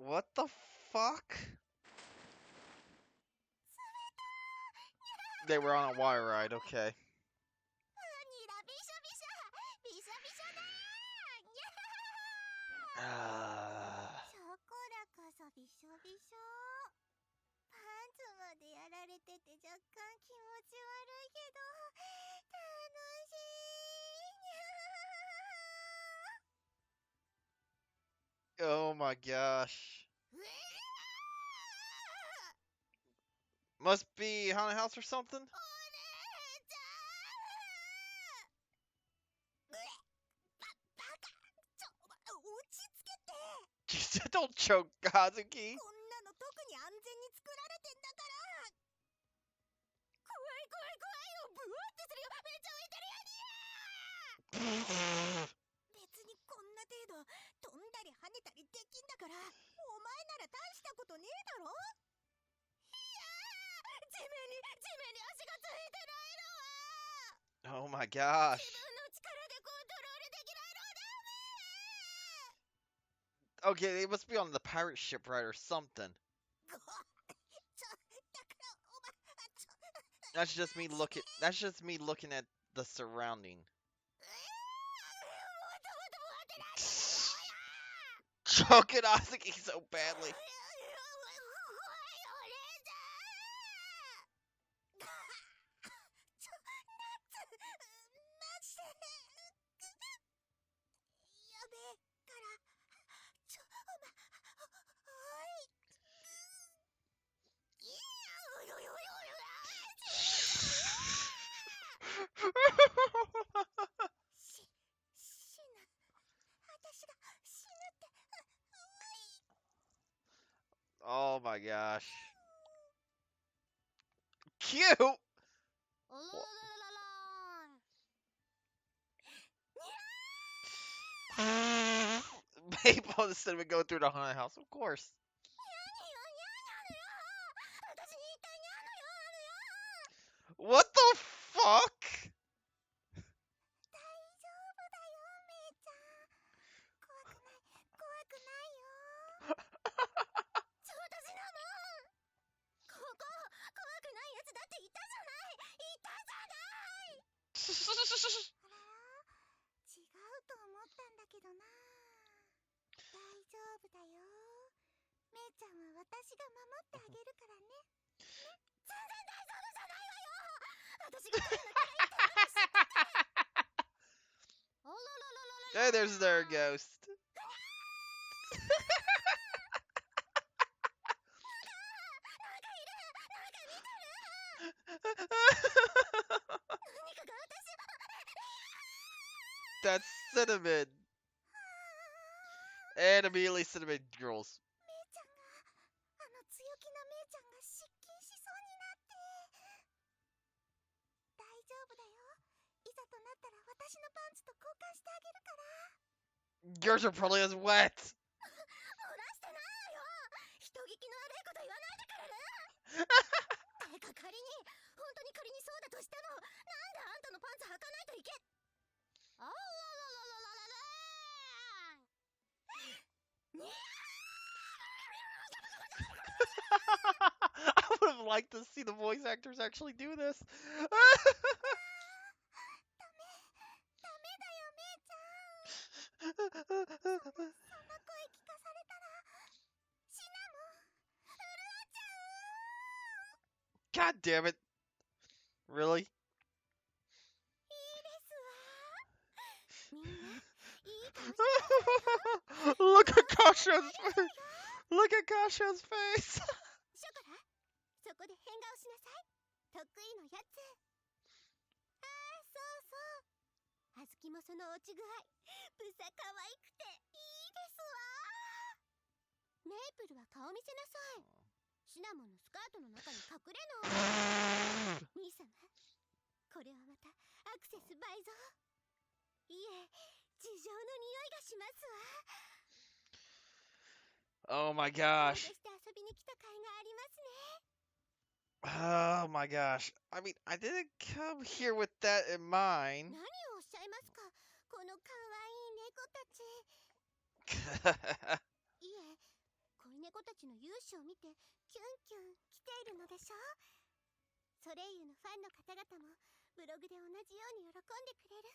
What the fuck? They were on a wire ride, okay. Ah. そこらこそびしょびしょ。パンツまでやられてて若干気持ち悪いけど楽しい。 Oh my gosh. Must be haunted house or something? お姉ちゃん。バカ。落ち着けて。 Don't choke, Kazuki. こんなの特に安全に作られてんだから。怖い怖い怖いよ。ブワーってするよ。めっちゃ浮いてるよにゃ。別にこんな程度飛んだり跳ねたりできんだから、お前なら大したことねえだろ。いやー、地面に足がついてないのは。 Oh my gosh. 自分の力でコントロールできないのだね。 Okay, they must be on the pirate ship, right, or something. だからお前That's just me looking. That's just me looking at the surrounding. Choke it, Kazuki, so badly. Oh my gosh. Cute! Maple and Cinnamon go through the haunted house, of course. What the fuck? Hey, there's their ghost. That's Cinnamon. And immediately Cinnamon girls. Yours are probably as wet. I would have liked to see the voice actors actually do this. God damn it. Really? Look at Kasha's face. Look at Kasha's face. そこで変顔しなさい。得意のやつ。ああ、そうそう。あずきもその落ち具合、ぶさ可愛くていいですわ。メイプルは顔見せなさい。シナモンのスカートの中に隠れの。兄様、これはまたアクセス倍増。いえ、地上の匂いがしますわ。 Oh my gosh. 遠出して遊びに来た甲斐がありますね。 Oh my gosh. I mean, I didn't come here with that in mind. 何をおっしゃいますか、この可愛い猫たち。いえ、こ猫たちの勇姿を見てキュンキュン来ているのでしょう。ソレイユのファンの方々もブログで同じように喜んでくれる。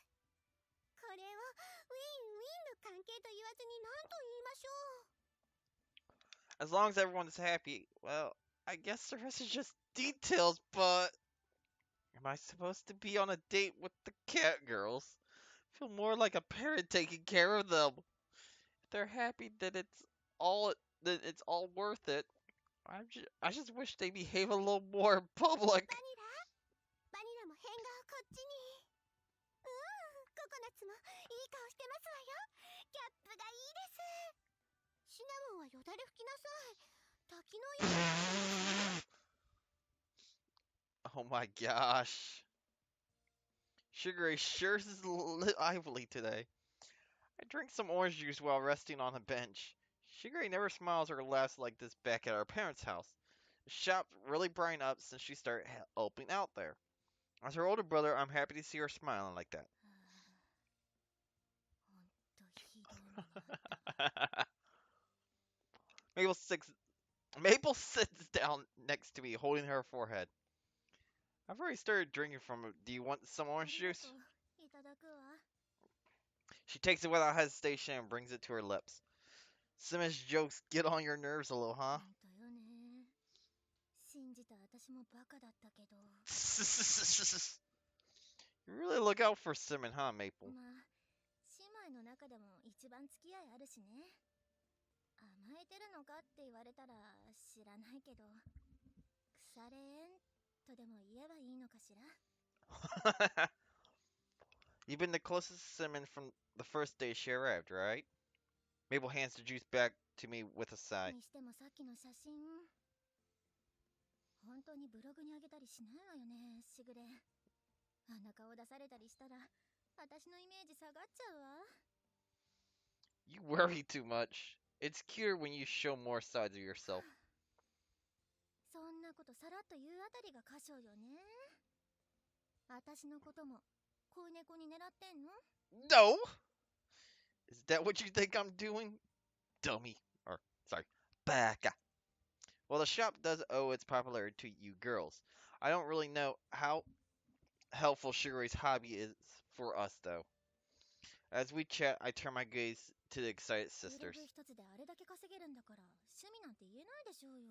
これをウィンウィンの関係と言わずに何と言いましょう。 As long as everyone's happy, well, I guess the rest is just details, but am I supposed to be on a date with the cat girls? I feel more like a parent taking care of them. If they're happy, all then it's all worth it. I just wish they behave a little more in バ public. ニラバニラも変顔こっちに。ココナッツもいい顔してますわよ。ギャップがいいです。シナモンはよだれ拭きなさい。滝のように。 Oh my gosh. Sugar Ray sure is lively today. I drank some orange juice while resting on a bench. Sugar Ray never smiles or laughs like this back at our parents' house. The shop really brightened up since she started helping out there. As her older brother, I'm happy to see her smiling like that. ほんとひどい目にあった。 Mabel sits, Maple sits down next to me, holding her forehead. I've already started drinking from it. Do you want some あ orange りがと juice? う。いただくわ。 She takes it without hesitation and brings it to her lips. Simmons jokes get on your nerves a little, ほ huh? んとよね。信じた私もバカだったけど。You really look out for Simmon, huh, Maple? まあ姉妹の中でも一番付き合いあるしね。甘えてるのかって言われたら知らないけど、腐れ縁とでも言えばいいのかしら。 You've been the closest to Simmon from the first day she arrived, right? Mabel hands the juice back to me with a sigh. にしてもさっきの写真、本当にブログにあげたりしないわよね、しぐれ。あんな顔出されたりしたら私のイメージ下がっちゃうわ。 You worry too much. It's cuter when you show more sides of yourself. そんなことさらっと言うあたりが過小よね。私のことも恋猫に狙ってんの？ No! Is that what you think I'm doing? Dummy. Or, sorry, baka. Well, the shop does owe its popularity to you girls. I don't really know how helpful Sugar Ray's hobby is for us, though. As we chat, I turn my gaze to the excited ブログ sisters. 一つであれだけ稼げるんだから趣味なんて言えないでしょうよ。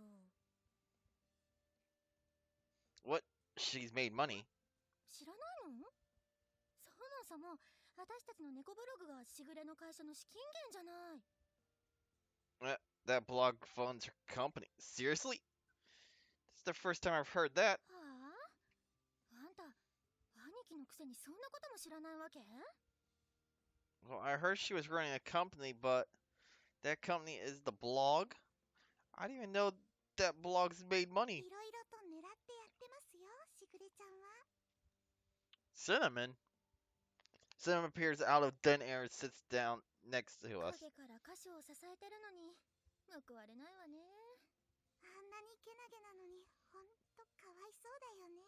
What? She's made money. 知らないの？そもそも私たちの猫ブログがしぐれの会社の資金源じゃない。 That blog funds her company. Seriously? This is the first time I've heard that. はあ？あんた兄貴のくせにそんなことも知らないわけ？ Well, I heard she was running a company, but that company is the blog? I didn't even know that blogs made い money. ろいろと狙ってやってますよ、しぐれちゃんは。 Cinnamon? Cinnamon appears out of thin air and sits down next to us. 影から歌手を支えてるのに報われないわね。あんなにけなげなのにほんとかわいそうだよね。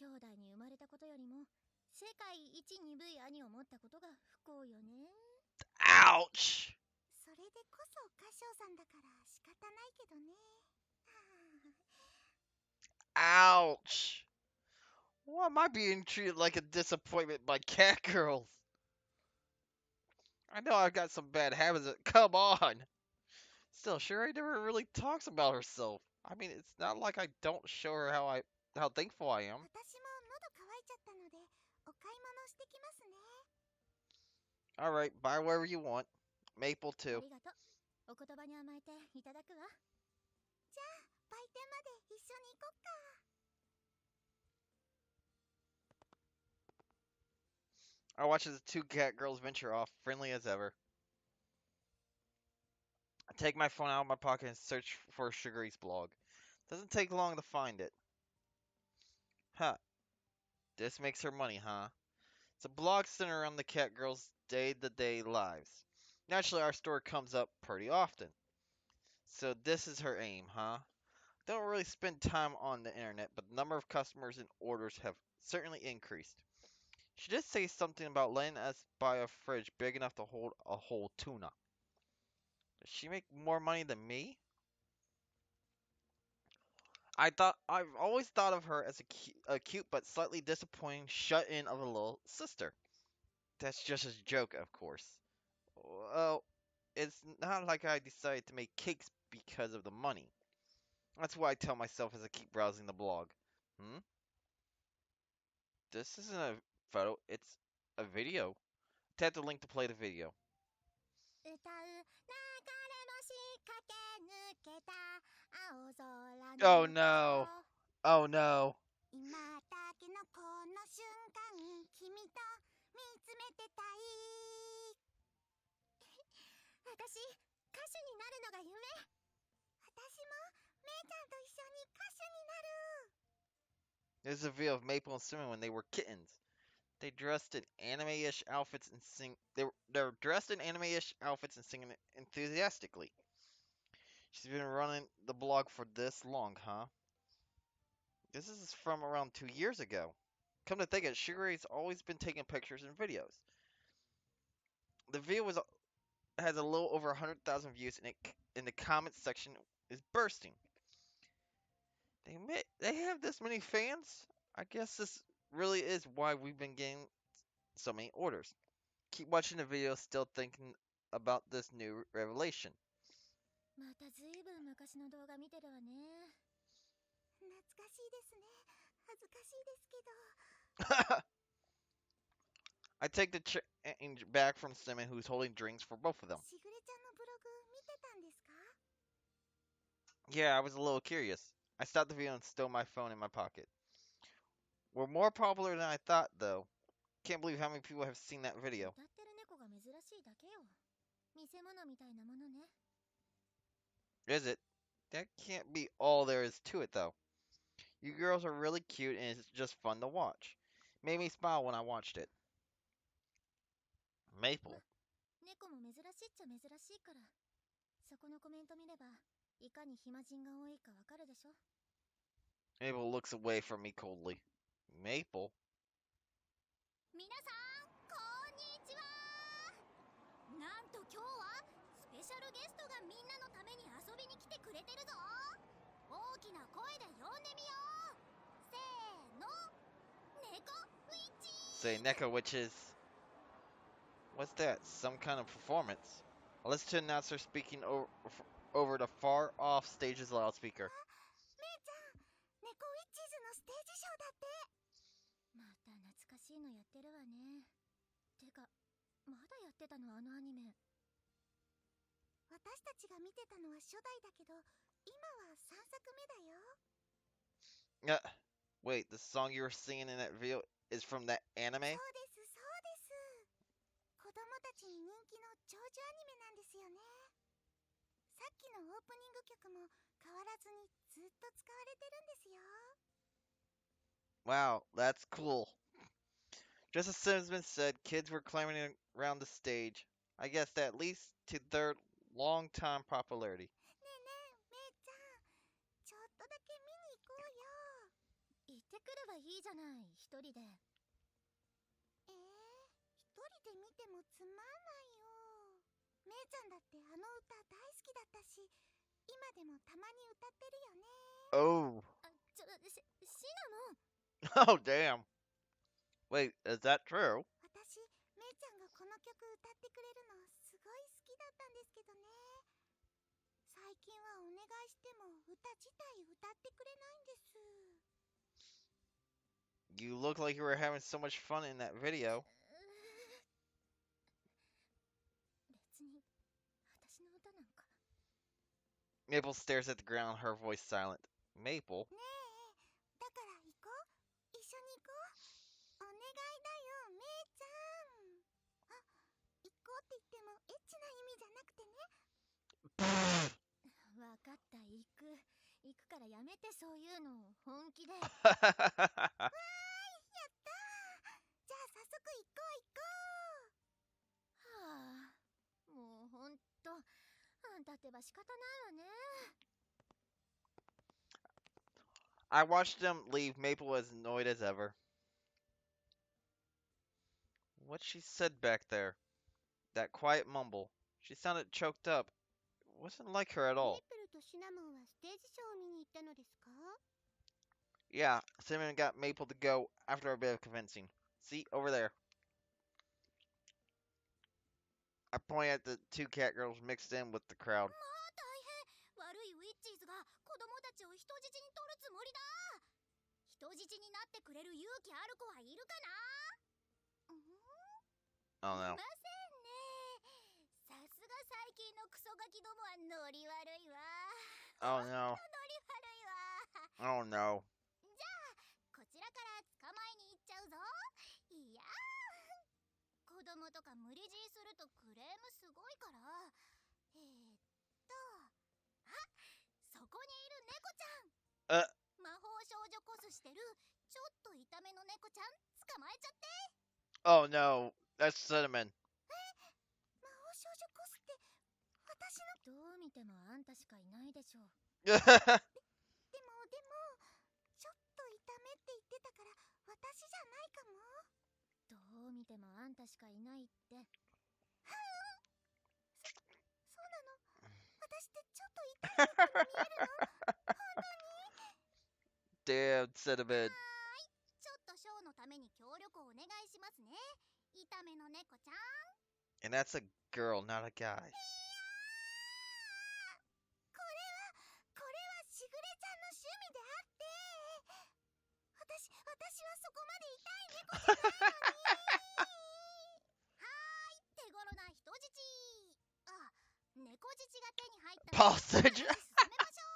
兄弟に生まれたことよりも世界一鈍い兄を持ったことが不幸よね。 Ouch! それでこそ歌唱さんだから仕方ないけどね。 Ouch! Why am I being treated like a disappointment by cat girls? I know I've got some bad habits. Come on! Still, Sherry never really talks about herself. I mean, it's not like I don't show her how thankful I am. 私も喉乾いちゃったのでお買い物してきますね。 All right, buy whatever you want. Maple あ too. りがとう。お言葉に甘えていただくわ。じゃあ売店まで一緒に行こっか。 I watch as the two cat girls venture off, friendly as ever. I take my phone out of my pocket and search for Sugary's blog. Doesn't take long to find it. Huh. This makes her money, huh? It's a blog centered around the cat girls' day-to-day lives. Naturally, our story comes up pretty often. So this is her aim, huh? Don't really spend time on the internet, but the number of customers and orders have certainly increased. She did say something about letting us buy a fridge big enough to hold a whole tuna. Does she make more money than me? I've always thought of her as a cute but slightly disappointing shut-in of a little sister. That's just a joke, of course. Well, it's not like I decided to make cakes because of the money. That's what I tell myself as I keep browsing the blog. Hmm? This isn't a photo, it's a video. Tap the link to play the video. 歌う流れ星駆け抜けた青空 Oh の no. 向こう Oh no. 今だけのこの瞬間君と見つめてたい私歌手になるのが夢私もめいちゃんと一緒に歌手になる This is a video of Maple and Simon when they were kittens. They dressed in anime-ish outfits and sing. They're dressed in anime-ish outfits and singing enthusiastically. She's been running the blog for this long, huh? This is from around 2 years ago. Come to think of it, Suguri's always been taking pictures and videos. The video has a little over 100,000 views, and it in the comments section is bursting. They have this many fans. I guess this really is why we've been getting so many orders. Keep watching the video, still thinking about this new revelation. またずいぶん昔の動画見てるわね懐かしいですね恥ずかしいですけど I take the change back from Simon, who's holding drinks for both of them. しぐれちゃんのブログ見てたんですか Yeah, I was a little curious. I stopped the video and stowed my phone in my pocket. We're more popular than I thought, though. Can't believe how many people have seen that video. 歌ってる猫が珍しいだけよ見せ物みたいなものね Is it? That can't be all there is to it, though. You girls are really cute, and it's just fun to watch. Made me smile when I watched it. Maple. 猫も珍しいっちゃ珍しいからそこのコメント見ればいかに暇人が多いかわかるでしょ Maple looks away from me coldly. Maple? 皆さんこんにちはなんと今日はスペシャルゲストがみんなのために遊びに来てくれてるぞ大きな声で呼んでみようせーの猫ウィッチ Say Neko witches. What's that? Some kind of performance? I listen to an announcer speaking over the far off stage's loudspeaker. めいちゃん猫ウィッチーズのステージショーだってまた懐かしいのやってるわねてかまだやってたのあのアニメ私たちが見てたのは初代だけど今は3作目だよ Wait, the song you were singing in that video is from that anime? そうですそうです子供たちに人気の長寿アニメなんですよねさっきのオープニング曲も変わらずにずっと使われてるんですよ Wow, that's cool. Just as Simmonsman said, kids were clamoring around the stage. I guess that leads to their long-time popularity. ねえねえめいちゃんちょっとだけ見に行こうよ行ってくればいいじゃない一人で一人で見てもつまんないよめいちゃんだってあの歌大好きだったし今でもたまに歌ってるよね Oh. シナモン Oh, damn. Wait, is that true? 私めいちゃんがこの曲歌ってくれるのすごい好きだったんですけどね最近はお願いしても歌自体歌ってくれないんです You look like you were having so much fun in that video. 別に私の歌なんか Maple stares at the ground, her voice silent. Maple? ねえだから行こう一緒に行こうお願いだよめいちゃんあ行こうって言ってもエッチな意味じゃなくてねわかった行くからやめてそういうの本気でわーいやったーじゃあ早速行こう行こうはあもうほんとあんたってば仕方ないわね I watched them leave. Maple as annoyed as ever. What she said back there? That quiet mumble. She sounded choked up. wasn't like her at メ all. ープルとシナモンはステージショーを見に行ったのですか？ Yeah, Cinnamon got Maple to go after a bit of convincing. See, over there. I point at the two cat girls mixed in with the crowd. まあ大変。悪いウィッチーズが子供たちを人質に取るつもりだ。人質になってくれる勇気ある子はいるかな？ Oh い no. ませんね。さすが最近のクソガキどもはノリ悪いわ。 Oh no. ノリ悪いわ。 Oh no. じゃあこちらから捕まえに行っちゃうぞ。いやー、子供とか無理強いするとクレームすごいから。あ、そこにいる猫ちゃん。魔法少女コスしてるちょっと痛めの猫ちゃん捕まえちゃって。 Oh no. That's Cinnamon. 魔法少女コスって私の。どう見てもあんたしかいないでしょう。でもちょっと痛めって言ってたから私じゃないかも。どう見てもあんたしかいないって。そうなの？私ってちょっと痛い猫に見えるの？本当に？ Damn, Cinnamon. ちょっとショーのために協力をお願いしますね。痛めの猫ちゃん。 And that's a girl, not a guy. これはしぐれちゃんの趣味であって、私はそこまで痛い猫じゃないのに。はーい、手頃な人質。あ、猫質が手に入ったら Postage. 進めましょ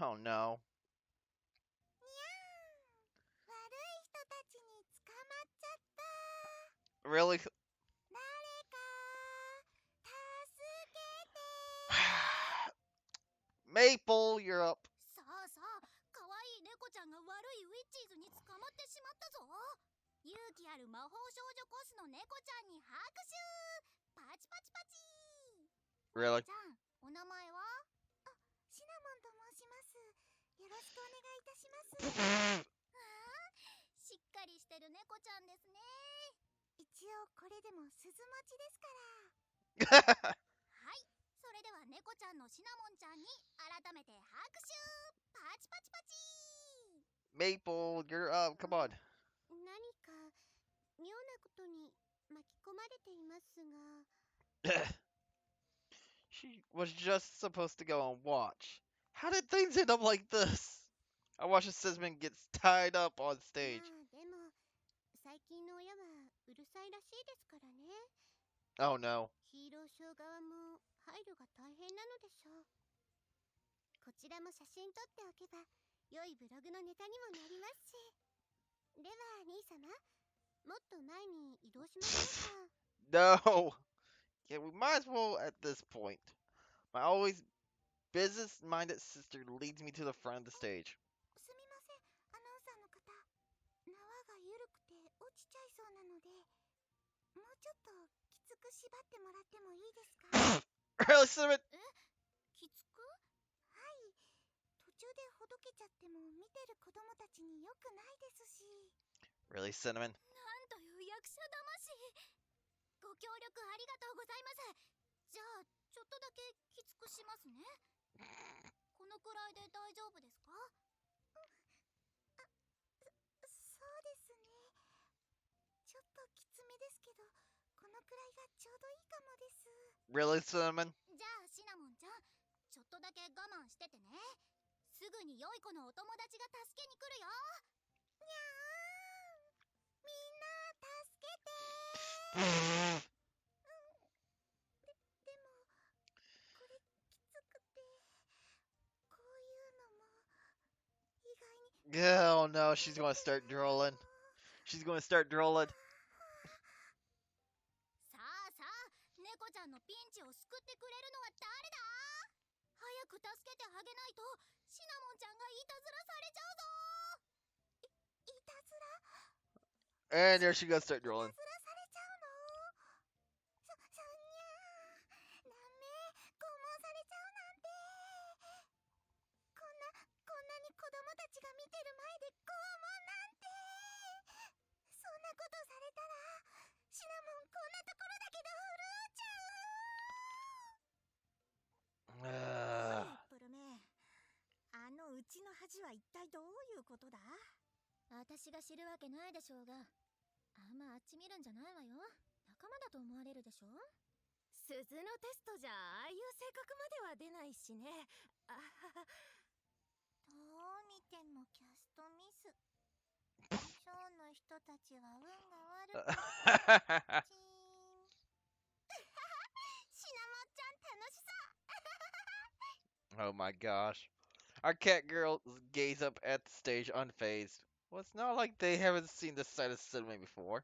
う。 Oh no. にゃーん、悪い人たちに捕まっちゃった。 Really? 誰か助けて。 Maple, you're up. さあさあ、かわいい猫ちゃんが悪いウィッチーズに捕まってしまったぞ。勇気ある魔法少女コスの猫ちゃんに拍手。パチパチパチ。 Really? ちゃん、お名前は？あ、シナモンと申します。よろしくお願いいたします。しっかりしてる猫ちゃんですね。一応これでも鈴持ちですから。はい、それでは猫ちゃんのシナモンちゃんに改めて拍手。パチパチパチ。 Maple, you're up. Come on. 何か妙なことに巻き込まれていますが。 She was just supposed to go and watch. How did things end up like this? I watched as Cinnamon gets tied up on ま stage. あでも最近の親はうるさいらしいですからね。 Oh no. ヒーローショー側も配慮が大変なのでしょう。こちらも写真撮っておけば良いブログのネタにもなりますし。では兄様、もっと前に移動しましょうか。 No. Yeah, we might as well at this point. My always business-minded sister leads me to the front of the stage. すみません、アナウンサーの方。縄が緩くて落ちちゃいそうなので、もうちょっときつく縛ってもらってもいいですか？ Really, Cinnamon? きつく？はい。途中でほどけちゃっても見てる子供たちに良くないですし。 Really, Cinnamon? なんという役者魂。ご協力ありがとうございます。じゃあちょっとだけきつくしますね。このくらいで大丈夫ですか？そうですね。ちょっときつめですけど、このくらいがちょうどいいかもです。 Really, Cinnamon? じゃあシナモンちゃん、ちょっとだけ我慢しててね。すぐに良い子のお友達が助けに来るよ。にゃーん、みんな助けてー。でもこれきつくて、こういうのも意外に。 Oh no, she's gonna start drooling. She's gonna start drooling. さあさあ、猫ちゃんのピンチを救ってくれるのは誰だ？早く助けてあげないとシナモンちゃんがいたずらされちゃうぞ。いたずら？ And there she goes, start いたずら drooling. されちゃうの？そにゃー。ダメ、拷問されちゃうなんて。こんなに子供たちが見てる前で拷問なんて。そんなことされたらシナモンこんなところだけど震えちゃう。じは一体どういうことだ？私が知るわけないでしょうが、あんまあっち見るんじゃないわよ。仲間だと思われるでしょ。鈴のテストじゃああいう性格までは出ないしね。あはは。どう見てもキャストミス。ショーの人たちは運が悪くて。シナモちゃん楽しそう。Oh my gosh. Our cat girls gaze up at the stage unfazed. Well, it's not like they haven't seen this side of cinema before.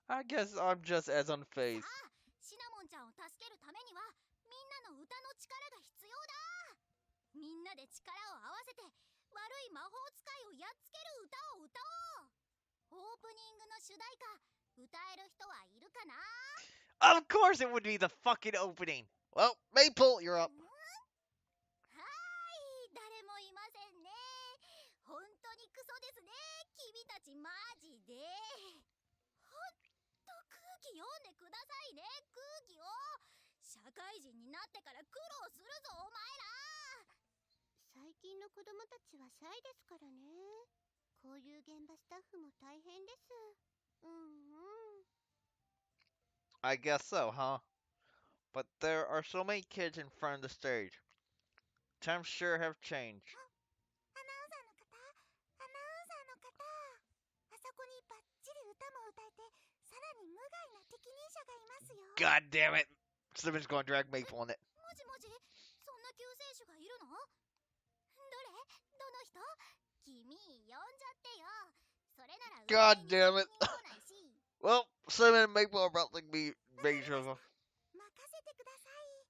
I guess I'm just as さ unfazed. あ、シナモンちゃんを助けるためにはみんなの歌の力が必要だ。みんなで力を合わせて悪い魔法使いをやっつける歌を歌おう。オープニングの主題歌歌える人はいるかな？ Of course it would be the fucking opening. Well, Maple, you're up. はーい、誰もいませんね。本当にクソですね。君たちマジで。ほんと空気読んでくださいね。空気を。社会人になってから苦労するぞお前ら。最近の子供たちはシャイですからね。こういう現場スタッフも大変です。I guess so, huh? But there are so many kids in front of the stage. Times sure have changed. アナウンサーの方、アナウンサーの方。あそこにバッチリ歌も歌えて、さらに無害な適任者がいますよ。 God damn it. Simon's gonna drag Maple on it. もしもし、そんな救世主がいるの？どれ？どの人？君、呼んじゃってよ。それなら God 歌い damn に it. 来ないし。 Well, Simon and Maple are about to be major. 任せてください。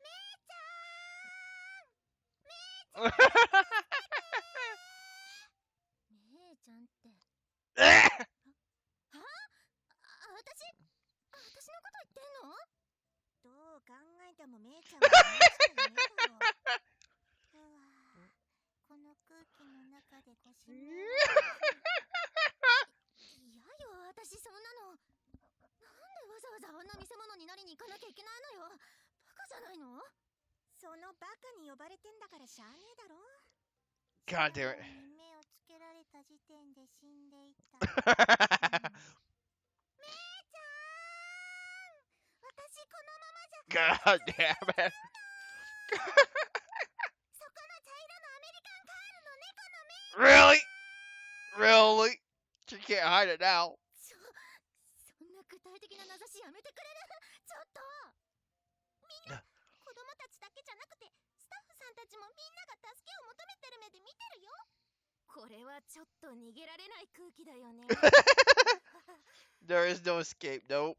めいちゃん、めいちゃん、めいちゃんって。は？私のこと言ってんの？どう考えてもめいちゃんは夢しか夢だろう。うわぁ、この空気の中でご指名。嫌よ、私そんなの。なんでわざわざあんな見せ物になりに行かなきゃいけないのよ。バカじゃないの？そのバカに呼ばれてんだからしゃあねえだろ。 God damn it. 目をつけられた時点で死んでいた。めいちゃん、私このままじゃ。 God damn it. そこの茶色のアメリカンカールの猫のメイ。 Really? Really? She can't hide it now. そんな具体的な名指しやめてくれる？ちょっとみんな、子供たちだけじゃなくてスタッフさんたちもみんなが助けを求めてる目で見てるよ。これはちょっと逃げられない空気だよね。 There is no escape. Nope.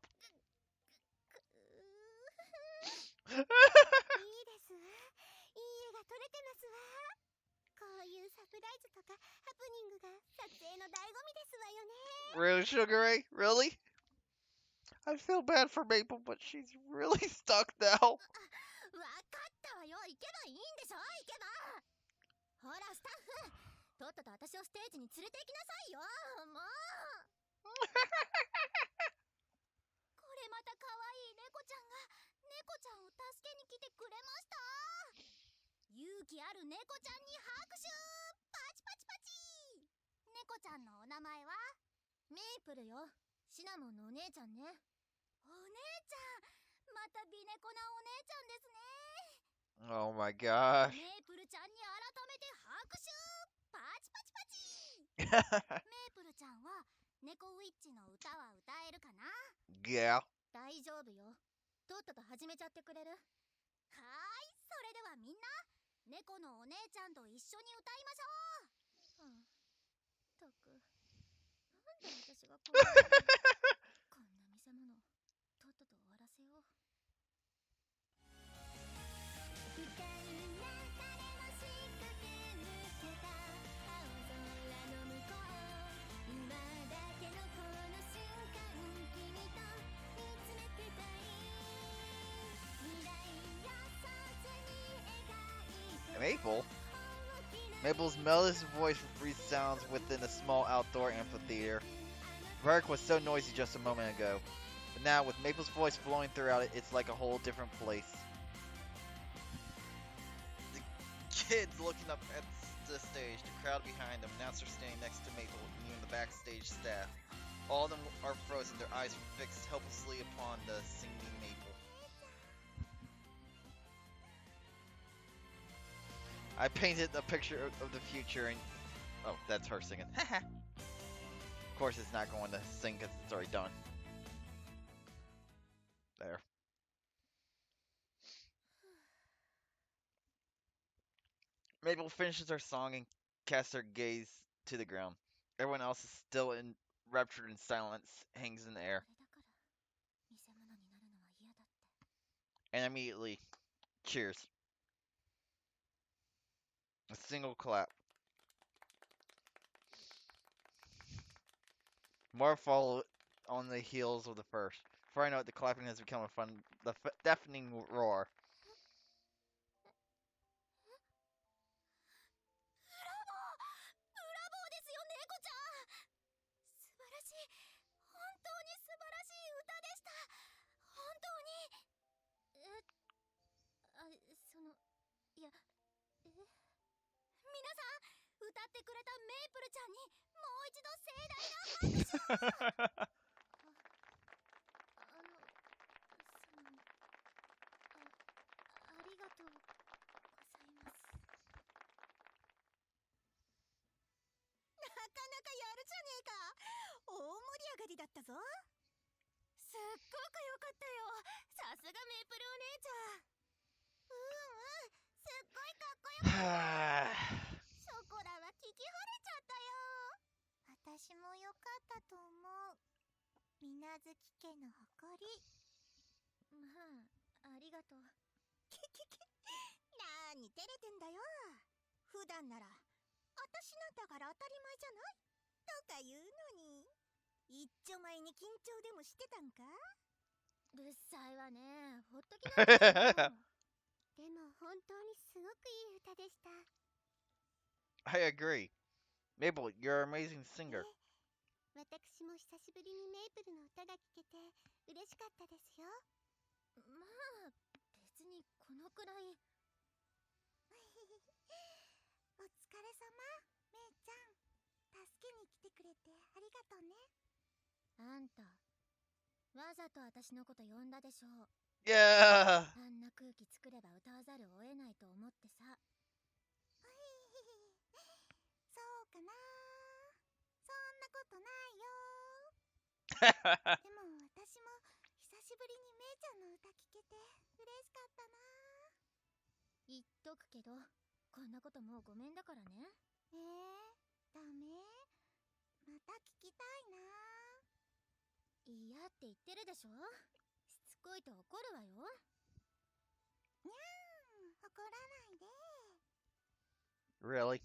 いいですわ。いい絵が撮れてますわ。こういうサプライズとかハプニングが撮影の醍醐味ですわよね。 Really, Sugar Ray? Really? I feel bad for Maple, but she's really stuck now. わかったわよ。行けばいいんでしょ。行けば。ほらスタッフ、とっとと私をステージに連れて行きなさいよ。もう。これまた可愛い猫ちゃんが猫ちゃんを助けに来てくれました。勇気ある猫ちゃんに拍手。パチパチパチ。猫ちゃんのお名前はメイプルよ。シナモンのお姉ちゃんね。お姉ちゃん、また美猫なお姉ちゃんですね。 Oh my gosh. メイプルちゃんに改めて拍手。パチパチパチ。メイプルちゃんは猫ウィッチの歌は歌えるかな？ Yeah. 大丈夫よ。とっとと始めちゃってくれる？はーい、それではみんな猫のお姉ちゃんと一緒に歌いましょう。ったく、なんで私がこんな見せ物とっとと終わらせよう。深い中でもしかけ抜けた青空の向こう、今だけのこの瞬間、君と見つめてたい。未来予想図に描いて Maple? Maple's melodious voice resounds within a small outdoor amphitheater. Park was so noisy just a moment ago, but now with Maple's voice flowing throughout it, it's like a whole different place. Kids looking up at the stage, the crowd behind them, announcer standing next to Maple, and even the backstage staff. All of them are frozen, their eyes fixed helplessly upon the singing Maple. I painted a picture of the future and... Oh, that's her singing. Of course it's not going to sing because it's already done. There. Mabel finishes her song and casts her gaze to the ground. Everyone else is still enraptured in silence, hangs in the air. And immediately, cheers. A single clap. More follow on the heels of the first. Before I know it, the clapping has become the deafening roar. I agree. Maple, you're an amazing singer. Yeah. Really?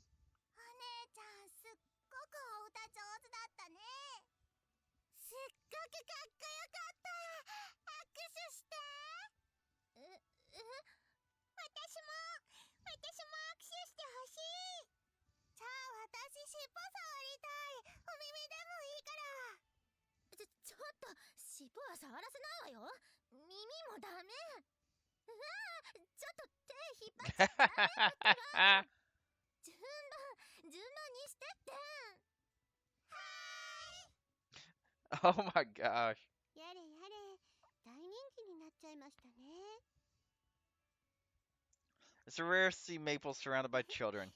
Oh my gosh. It's rare to see Maple surrounded by children.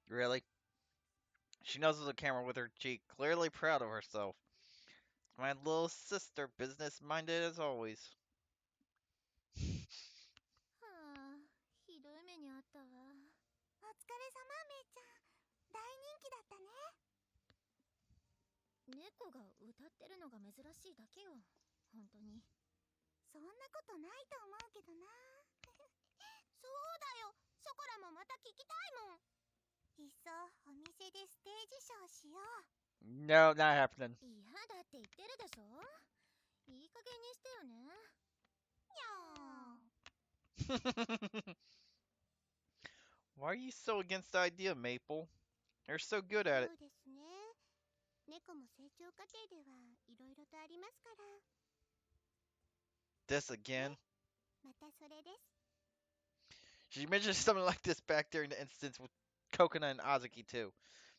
Really? She noses the camera with her cheek, clearly proud of herself. My little sister, business minded as always. そんなことないと思うけどな。そうだよ、ショコラもまた聞きたいもん。いっそお店でステージショーしよう。 No, not happening. 嫌だって言ってるでしょ。いい加減にしてよね。にゃー。 Why are you so against the idea, Maple? You're so good at そ it. うですね。猫も成長過程ではいろいろとありますから。 This again? またそれです。 She mentioned something like this back during the instance with Coconut and Azuki too.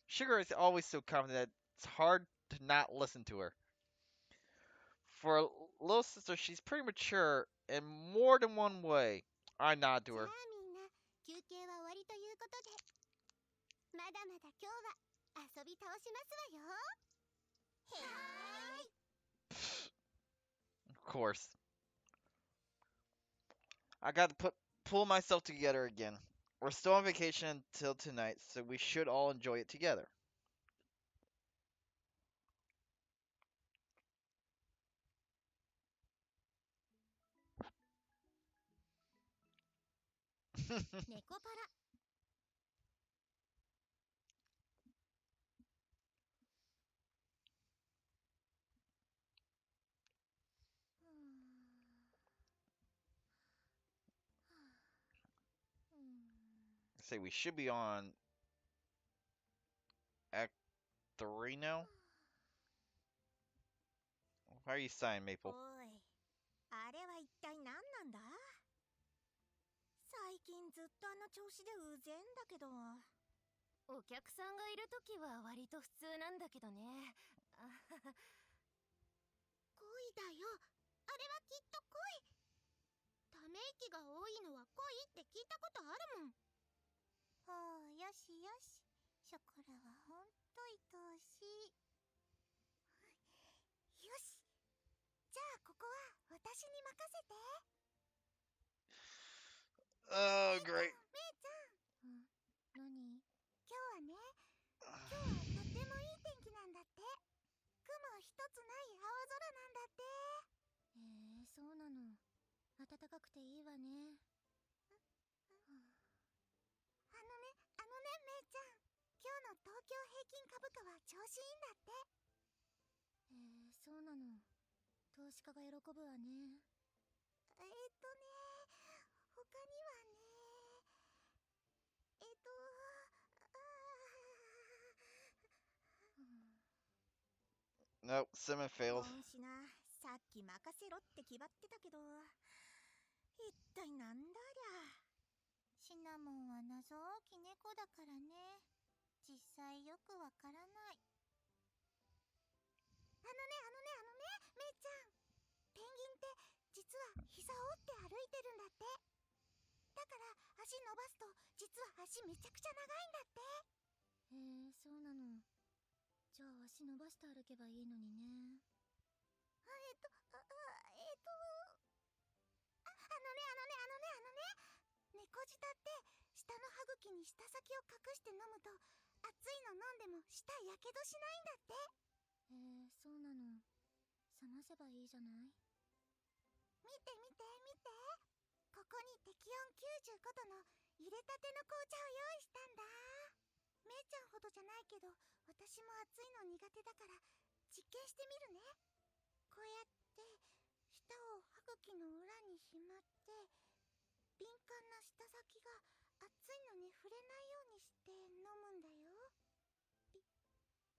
Sugar is always so confident that it's hard to not listen to her. For a little sister, she's pretty mature in more than one way. I nod じ to ゃあ her. みんな休憩は終わりということで、まだまだ今日は遊び倒しますわよ。へーい。 Of course. I got to pull myself together again. We're still on vacation until tonight, so we should all enjoy it together. Nekopara. Say we should be on Act 3 now. Why are you sighing, Maple? おい、あれは一体何なんだ？最近ずっとあの調子でうぜんだけど。お客さんがいるときは割と普通なんだけどね。恋だよ。あれはきっと恋。ため息が多いのは恋って聞いたことあるもん。ほう、よしよし。ショコラはほんと愛おしい。よし。じゃあここは私に任せて。 Oh, めいちゃん、 great. 何？今日はね、今日はとってもいい天気なんだって。雲一つない青空なんだって。へえ、そうなの。暖かくていいわね。めいちゃん、今日の東京平均株価は調子いいんだって。へえ、そうなの。投資家が喜ぶわね。他にはね、Nope, Simon failed. ボンシナ、さっき任せろって決まってたけど、一体なんだりゃ。シナモンは謎多き猫だからね。実際よくわからない。めいちゃん。ペンギンって実は膝を折って歩いてるんだって。だから足伸ばすと実は足めちゃくちゃ長いんだって。へえ、そうなの。じゃあ足伸ばして歩けばいいのにね。猫舌って下の歯茎に舌先を隠して飲むと熱いの飲んでも舌やけどしないんだって。へえ、そうなの。冷ませばいいじゃない。見て。ここに適温95度の入れたての紅茶を用意したんだ。めいちゃんほどじゃないけど私も熱いの苦手だから実験してみるね。こうやって舌を歯茎の裏にしまって、敏感な舌先が熱いのに触れないようにして飲むんだよ。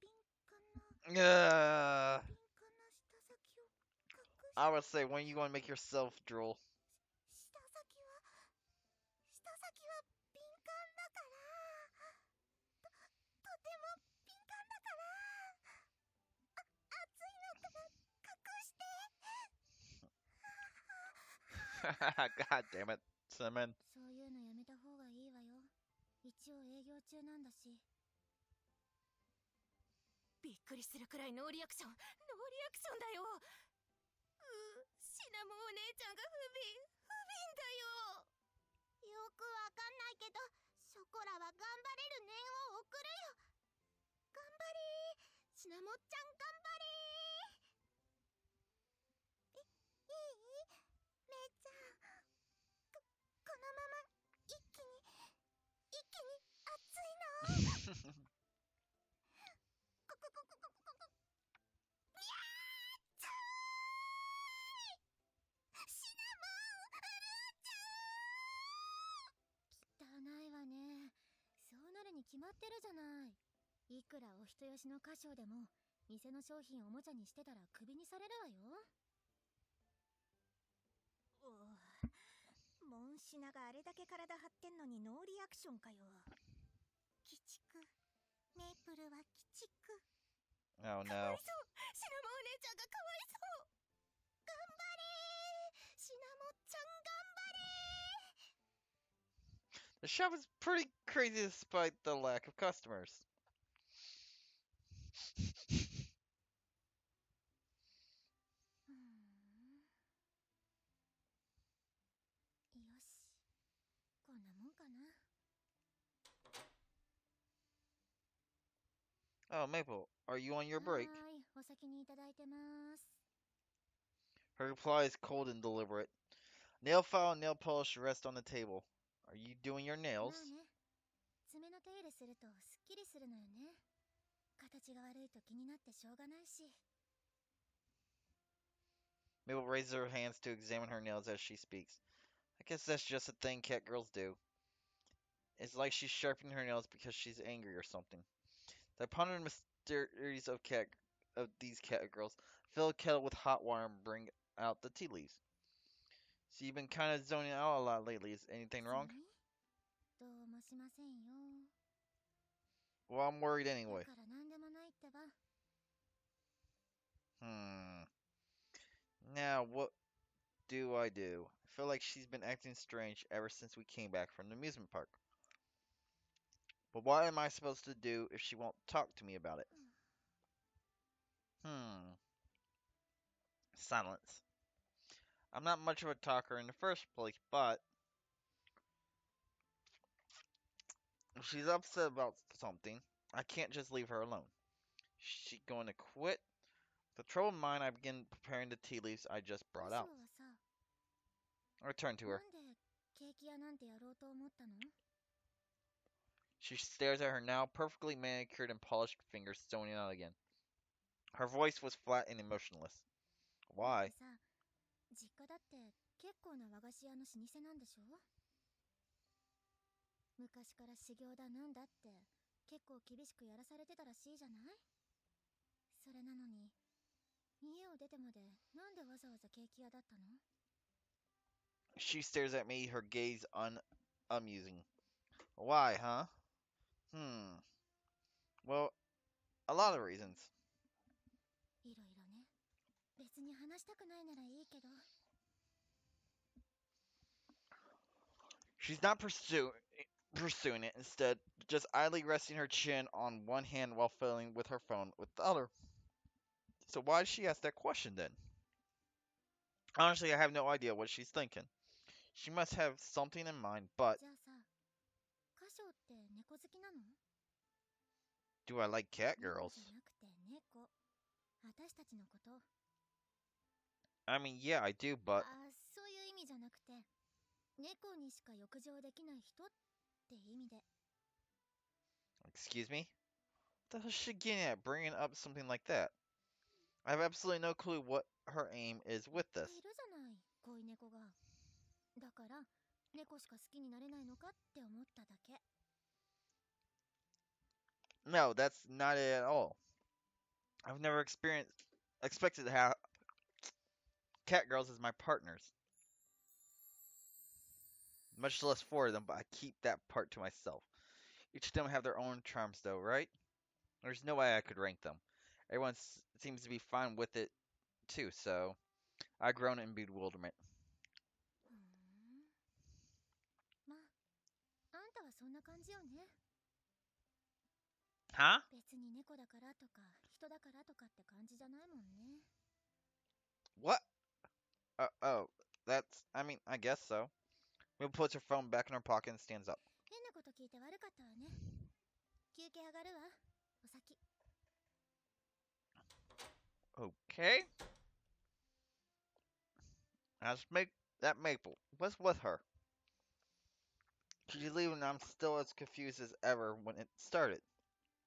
敏感な舌先を隠して。 I would say, when are you going to make yourself drool? 舌先は敏感だから。とても敏感だから。熱いのから隠して。 God damn it, Simon. そういうのやめた方がいいわよ。一応営業中なんだし。びっくりするくらいノーリアクションだよ。シナモンお姉ちゃんが不憫だよ。よくわかんないけどショコラは頑張れる念を送るよ。頑張れー、シナモンちゃん頑張れー。いい？汚いわね。そうなるに決まってるじゃない。いくらお人よしの歌唱でも店の商品をおもちゃにしてたらクビにされるわよ。モンシナがあれだけ体張ってんのにノーリアクションかよ。鬼畜。メイプルは鬼畜。 Oh かわい no. そう。シナモお姉ちゃんがかわいそう。頑張れー、シナモちゃん頑張れ The shop is pretty crazy despite the lack of customers. ー。よし、こんなもんかな。 Oh, Maple, are you on your break? はーい、お先にいただいてます。 Her reply is cold and deliberate. Nail file and nail polish rest on the table. Are you doing your まあ nails? ね、爪の手入れするとすっきりするのよね。形が悪いと気になってしょうがないし。 Mabel raises her hands to examine her nails as she speaks. I guess that's just a thing cat girls do. It's like she's sharpening her nails because she's angry or something. I ponder the mysteries of these cat girls. Fill a kettle with hot water and bring out the tea leaves. So you've been kind of zoning out a lot lately. Is anything wrong? どうもしませんよ。 Well, I'm worried だ anyway. からなんでもないってば。 Now, what do I do? I feel like she's been acting strange ever since we came back from the amusement park. But what am I supposed to do if she won't talk to me about it? Hmm. Silence. I'm not much of a talker in the first place, but if she's upset about something, I can't just leave her alone. Is she going to quit? With the trouble in mind, I begin preparing the tea leaves I just 歌 brought 唱 out. はさ、 I return to な her. んでケーキ屋なんてやろうと思ったの？ She stares at her now perfectly manicured and polished fingers zoning out again. Her voice was flat and emotionless. だっ Why? てさ、実家だって結構な和菓子屋の老舗なんでしょ？昔から修行だなんだって結構厳しくやらされてたらしいじゃない？それなのに家を出てまでなんでわざわざケーキ屋だったの？ She stares at me, her gaze unamusing. Why, huh? Well, a lot of reasons. いろいろね。別に話したくないならいいけど。 She's not pursuing it, instead, just idly resting her chin on one hand while fiddling with her phone with the other. So why did she ask that question then? Honestly, I have no idea what she's thinking. She must have something in mind, but じゃあさ、歌唱って猫好きなの？ do I like cat 猫 girls? じゃなくて猫。私たちのこと。 I mean, yeah, I do, あ、 but そういう意味じゃなくて、猫にしか浴場できない人って意味で。 excuse me? What the hell is she getting at bringing up something like that? I have absolutely no clue what her aim is with い this. るじゃない、恋猫が。だから、猫しか好きになれないのかって思っただけ。 No, that's not it at all. I've never expected to have cat girls as my partners. Much less four of them, but I keep that part to myself. Each of them have their own charms, though, right? There's no way I could rank them. Everyone seems to be fine with it, too, so I groan in bewilderment. ふーん。まあ、あんたはそんな感じよね。 Huh? 別に猫だからとか、人だからとかって感じじゃないもんね。 What? I mean, I guess so. Will puts her phone back in her pocket and stands up. 変なこと聞いて悪かったわね。休憩上がるわ。お先。 Okay. That Maple. What's with her? She's leaving and I'm still as confused as ever when it started.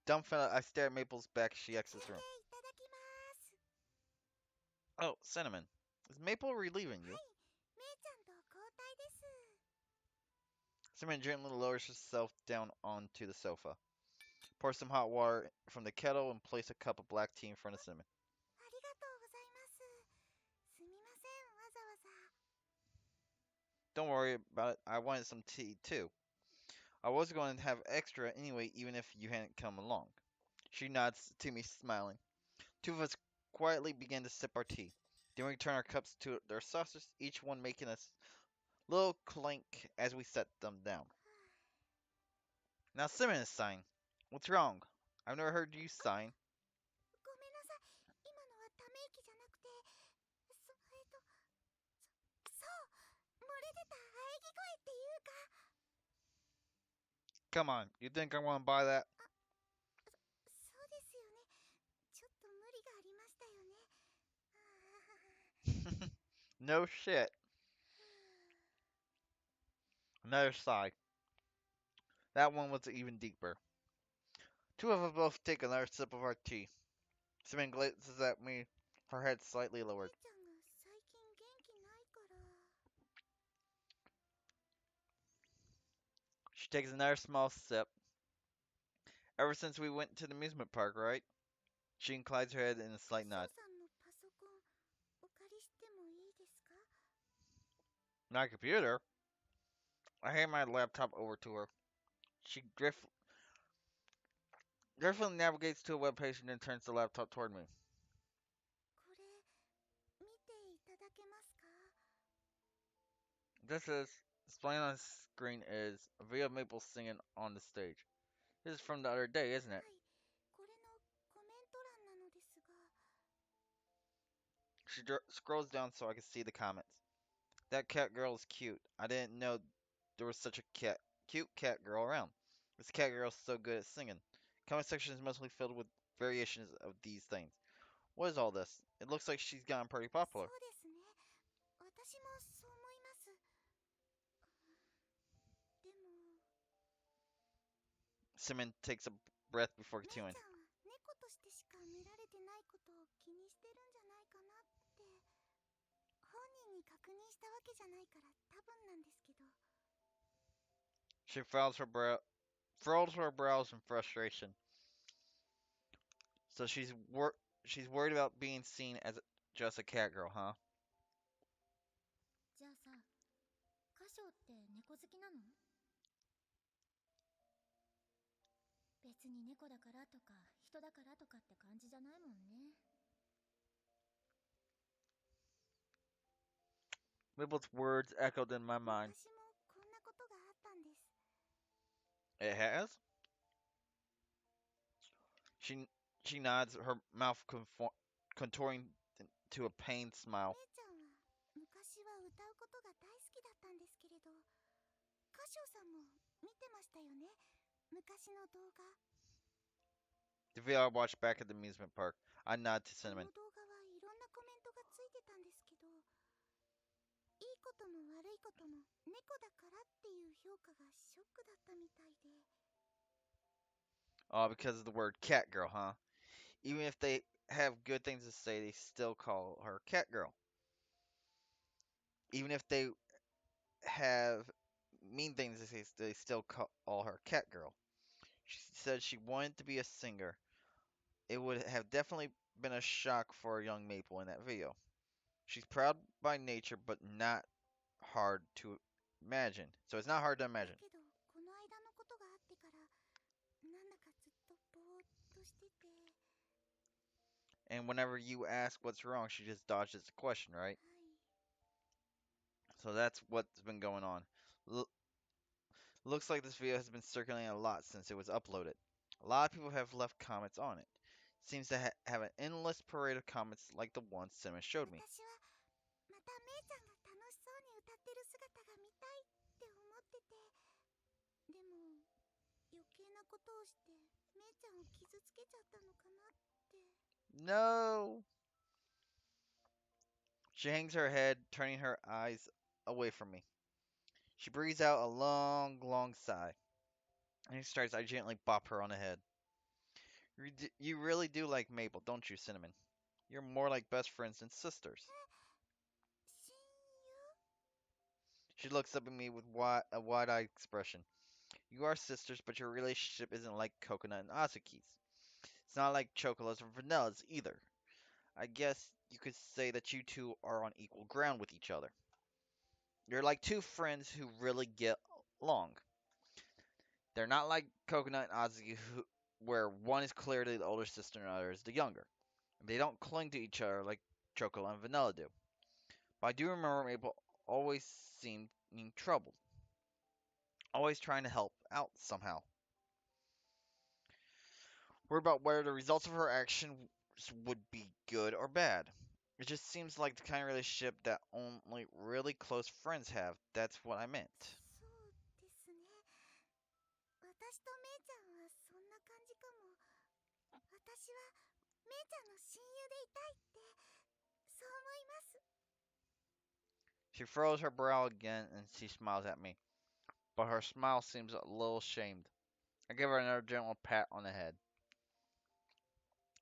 Dumbfounded, I stare at Maple's back as she これ exits で the room. いただきます。 Oh, Cinnamon. Is Maple relieving は you? い、めいちゃんと交代です。 Cinnamon gently lowers herself down onto the sofa. Pour some hot water from the kettle and place a cup of black tea in front of Cinnamon. ありがとうございます。すみません、わざわざ。 Don't worry about it. I wanted some tea too. I was going to have extra anyway, even if you hadn't come along. She nods to me, smiling. Two of us quietly begin to sip our tea. Then we return our cups to their saucers, each one making a little clink as we set them down. Now Cinnamon is sighing. What's wrong? I've never heard you sighing. ごめんなさい。今のはため息じゃなくて、そう、漏れ出た喘ぎ声っていうか。 Come on, you think I want to buy that? そうですよね。ちょっと無理がありましたよね。No shit. Another sigh. That one was even deeper. Two of us both take another sip of our tea. Cinnamon glances at me, her head slightly めい lowered. ちゃんが最近元気ないから。 She takes another small sip. Ever since we went to the amusement park, right? She inclines her head in a slight 翔 nod. さんのパソコンお借りしてもいいですか？ My computer? I hand my laptop over to her. She driftily navigates to a web page and then turns the laptop toward me. これ見ていただけますか？ This is displaying on the screen is a video of Maple singing on the stage. This is from the other day, isn't は it? い、これのコメント欄なのですが。 She scrolls down so I can see the comments. That cat girl is cute. I didn't know there was such a cute cat girl around. This cat girl is so good at singing. Comment section is mostly filled with variations of these things. What is all this? It looks like she's gotten pretty そ popular. うですね。私もそう思います。でも、 Simon takes a breath before めいちゃん continuing. は猫としてしか見られてないことを気にしてるんじゃないかなって。本人に確認したわけじゃないから多分なんですけど。 She furrows her brows in frustration. So she's worried about being seen as just a cat girl, huh? じゃあさ、歌唱って猫好きなの？別に猫だからとか人だからとかって感じじゃないもんね。 Mabel's words echoed in my mind. 私もこんなことがあったんです。 It has? She nods, her mouth contouring to a pained め smile. いちゃんは昔は歌うことが大好きだったんですけれど、歌唱さんも見てましたよね、昔の動画。 The video I watched back at the amusement park. I nod to あの Cinnamon. 動画はいろんなコメントがついてたんですけど、いいことも悪いことも猫だからっていう評価がショックだったみたいで。 Oh, because of the word cat girl, huh? Even if they have good things to say, they still call her cat girl. Even if they have mean things to say, they still call her cat girl. She said she wanted to be a singer. It would have definitely been a shock for a young Maple in that video. She's proud by nature, but not hard to imagine. So it's not hard to だ imagine. けどこの間のことがあってからなんだかずっとぼーっとしてて。 And whenever you ask what's wrong, she just dodges the question, right? はい。 So that's what's been going on. Looks like this video has been circulating a lot since it was uploaded. A lot of people have left comments on it. Seems to have an endless parade of comments like the one Simon showed me. 私はまためいちゃんが楽しそうに歌ってる姿が見たいって思ってて。でも余計なことをしてめいちゃんを傷つけちゃったのかなって。 No! She hangs her head, turning her eyes away from me. She breathes out a long, long sigh. And he starts, I gently bop her on the head. You really do like Maple, don't you, Cinnamon? You're more like best friends than sisters. 親友 She looks up at me with a wide-eyed expression. You are sisters, but your relationship isn't like Coconut and Azuki's. It's not like Chocola's or Vanilla's either. I guess you could say that you two are on equal ground with each other. You're like two friends who really get along. They're not like Coconut and Azuki, where one is clearly the older sister and the other is the younger. They don't cling to each other like Chocolate and Vanilla do. But I do remember Maple always seemed troubled, always trying to help out somehow. Worried about whether the results of her actions would be good or bad. It just seems like the kind of relationship that only really close friends have. That's what I meant. そうですね。私とめいちゃんはそんな感じかも。私はめいちゃんの親友でいたいってそう思います。 She furrows her brow again and she smiles at me, but her smile seems a little shamed. I give her another gentle pat on the head.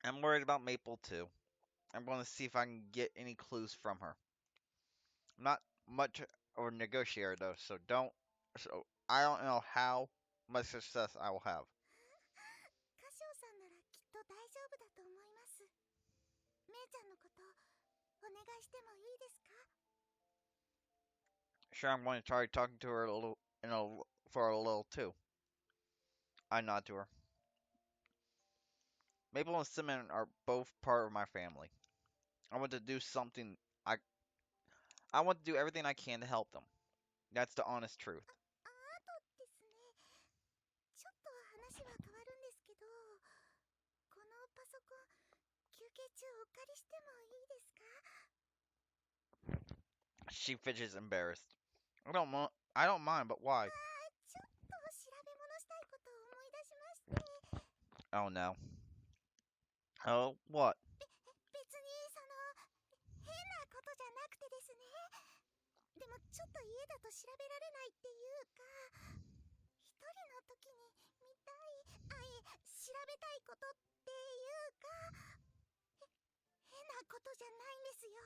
I'm worried about Maple too. I'm going to see if I can get any clues from her. I'm not much of a negotiator though, so I don't know how much success I will have. 歌唱さんならきっと大丈夫だと思います。めいちゃんのことお願いしてもいいですか？ Sure, I'm going to try talking to her for a little too. I nod to her. Maple and Cinnamon are both part of my family. I want to do something. I I want to do everything I can to help them. That's the honest truth. あとですね、ちょっと話は変わるんですけど、このパソコン休憩中お借りしてもいいですか？ She fidgets embarrassed. I don't mind, but why? ちょっと調べ物したいことを思い出しまして。 Oh no. Oh, what? 別に変なことじゃなくてですね。でもちょっと家だと調べられないっていうか、一人の時に見たい、調べたいことっていうか、変なことじゃないんですよ。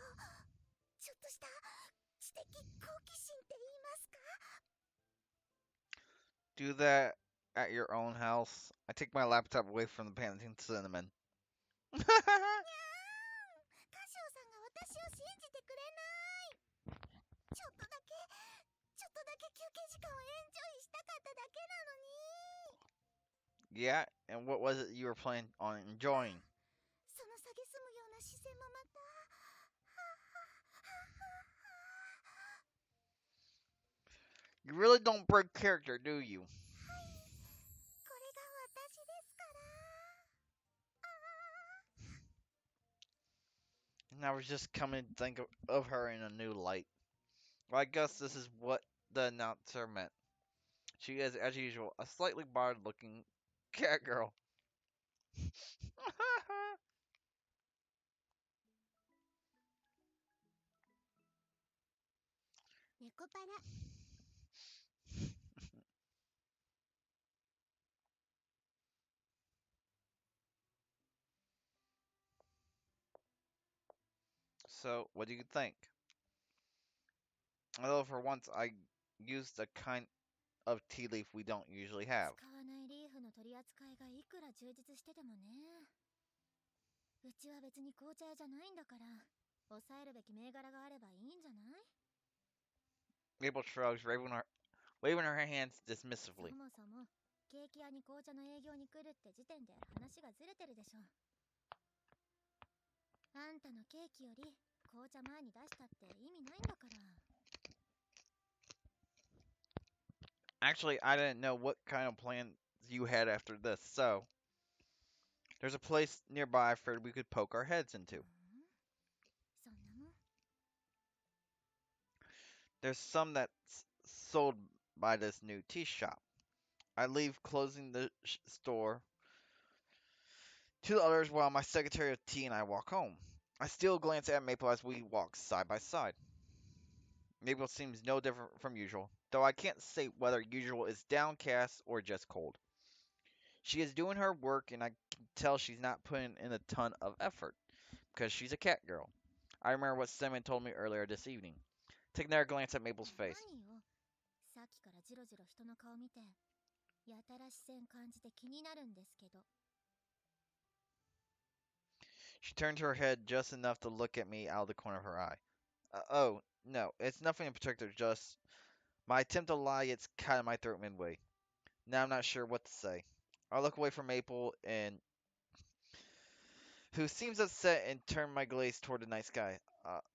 ちょっとした知的好奇心って言いますか？ Do that at your own house? I take my laptop away from the panting Cinnamon. 歌唱さんが私を信じてくれない。ちょっとだけ休憩時間をエンジョイしたかっただけなのに。 Yeah, and what was it you were planning on enjoying? その蔑むような視線もまた。 You really don't break character, do you? これが私ですから。 And I was just coming to think of her in a new light. Well, I guess this is what the announcer meant. She is, as usual, a slightly bored-looking cat girl. ネコパラ。 So, what do you think? Although for once I used a kind of tea leaf we don't usually have. 使わないリーフの取り扱いがいくら充実しててもね。うちは別に紅茶屋じゃないんだから、抑えるべき銘柄があればいいんじゃない？ Mabel shrugs, waving her hands そ dismissively. もそもケーキ屋に紅茶の営業に来るって時点で話がずれてるでしょ。あんたのケーキより紅茶前に出したって意味ないんだから。 Actually, I didn't know what kind of plans you had after this, so there's a place nearby I figured we could poke our heads into. そんなもん。 There's some that's sold by this new tea shop. I leave closing the store to the others while my secretary of tea and I walk home. I still glance at Maple as we walk side by side. Maple seems no different from usual, though I can't say whether usual is downcast or just cold. She is doing her work, and I can tell she's not putting in a ton of effort because she's a cat girl. I remember what Simon told me earlier this evening. Take another glance at Maple's face. 何よ、さっきからジロジロ人の顔見てやたら視線感じて気になるんですけど。 She turned her head just enough to look at me out of the corner of her eye. Oh, no, it's nothing in particular, just my attempt to lie gets caught in my throat midway. Now I'm not sure what to say. I look away from Maple and who seems upset and turn my gaze toward the night sky.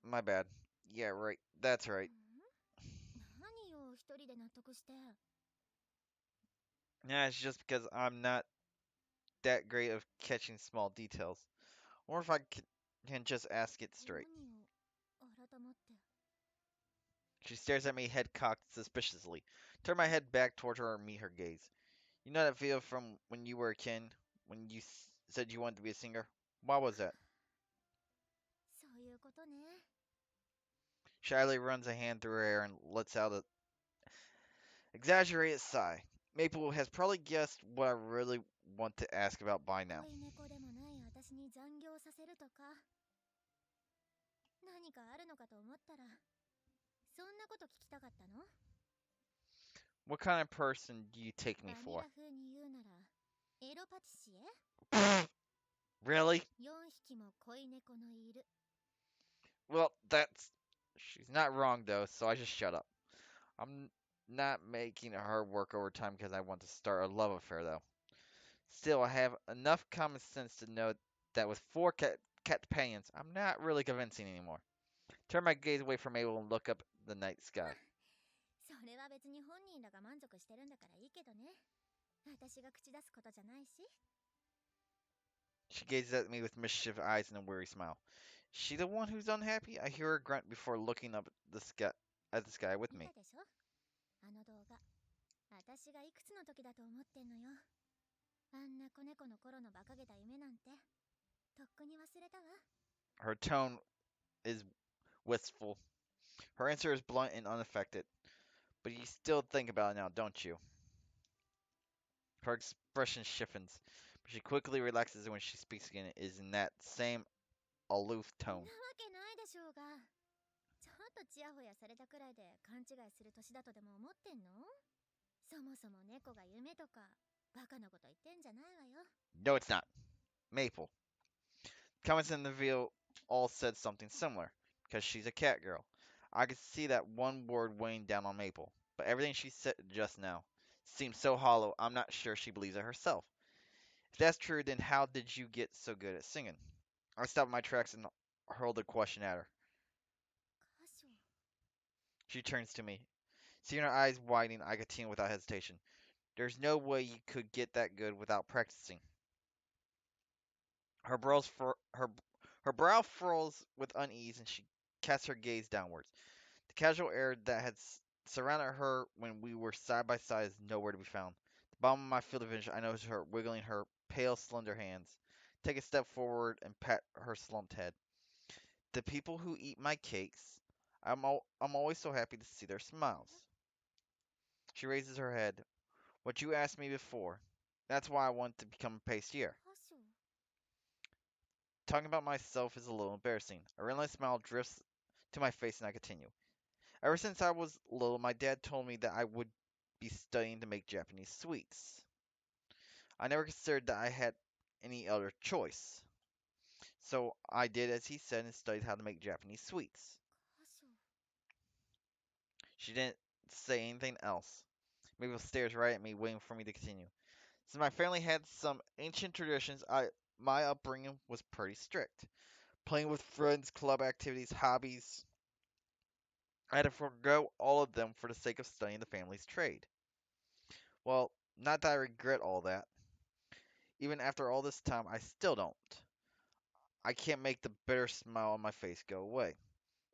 My bad. Yeah, right. That's right. 何よ、一人で納得して。 Yeah, it's just because I'm not that great of catching small details. Or if I can just ask it straight. 何を改まって。 She stares at me, head cocked suspiciously. Turn my head back toward her and meet her gaze. You know that feel from when you were a kid, when you said you wanted to be a singer? What was that? そういうことね。 Shiley runs a hand through her hair and lets out a exaggerated sigh. Maple has probably guessed what I really want to ask about by now. 恋猫でもない私に残業させるとか何かあるのかと思ったらそんなこと聞きたかったの？ What kind of person do you take バ me ニ for? ラ風に言うならエロパティシエ？ Really? 4匹も恋猫のいる。 Well, that's. She's not wrong, though, so I just shut up. I'm not making her work overtime because I want to start a love affair, though. Still, I have enough common sense to know that with four cat companions, I'm not really convincing anymore. Turn my gaze away from Mabel and look up the night sky. それは別に本人らが満足してるんだからいいけどね。私が口出すことじゃないし。 She gazes at me with mischievous eyes and a weary smile. She the one who's unhappy? I hear her grunt before looking up at the sky with 見 me. たでしょあの動画。私がいくつの時だと思ってんのよ。あんな子猫の頃の馬鹿げた夢なんてとっくに忘れたわ。 Her tone is wistful. Her answer is blunt and unaffected. But you still think about it now, don't you? Her expression stiffens, but she quickly relaxes when she speaks again. It is in that same aloof なわ tone. けないでしょうが。ちょっとチヤホヤされたくらいで勘違いする年だとでも思ってんの？そもそも猫が夢とかバカなこと言ってんじゃないわよ。 No, it's not. Maple. Comments in the video all said something similar, because she's a cat girl. I could see that one word weighing down on Maple, but everything she said just now seems so hollow, I'm not sure she believes it herself. If that's true, then how did you get so good at singing? I stopped my tracks and hurled a question at her. 歌唱。 She turns to me. Seeing her eyes widening, I continue without hesitation. There's no way you could get that good without practicing. Her brow furrows with unease, and she casts her gaze downwards. The casual air that had surrounded her when we were side by side is nowhere to be found. The bottom of my field of vision, I notice her wiggling her pale, slender hands. Take a step forward and pat her slumped head. The people who eat my cakes, I'm always so happy to see their smiles. She raises her head. What you asked me before. That's why I want to become a pastry. 歌唱。 Talking about myself is a little embarrassing. A relentless smile drifts to my face and I continue. Ever since I was little, my dad told me that I would be studying to make Japanese sweets. I never considered that I had any other choice. So I did as he said and studied how to make Japanese sweets. 歌唱。 She didn't say anything else. Mabel stares right at me, waiting for me to continue. Since my family had some ancient traditions, my upbringing was pretty strict. Playing with friends, club activities, hobbies. I had to forego all of them for the sake of studying the family's trade. Well, not that I regret all that. Even after all this time, I still don't. I can't make the bitter smile on my face go away.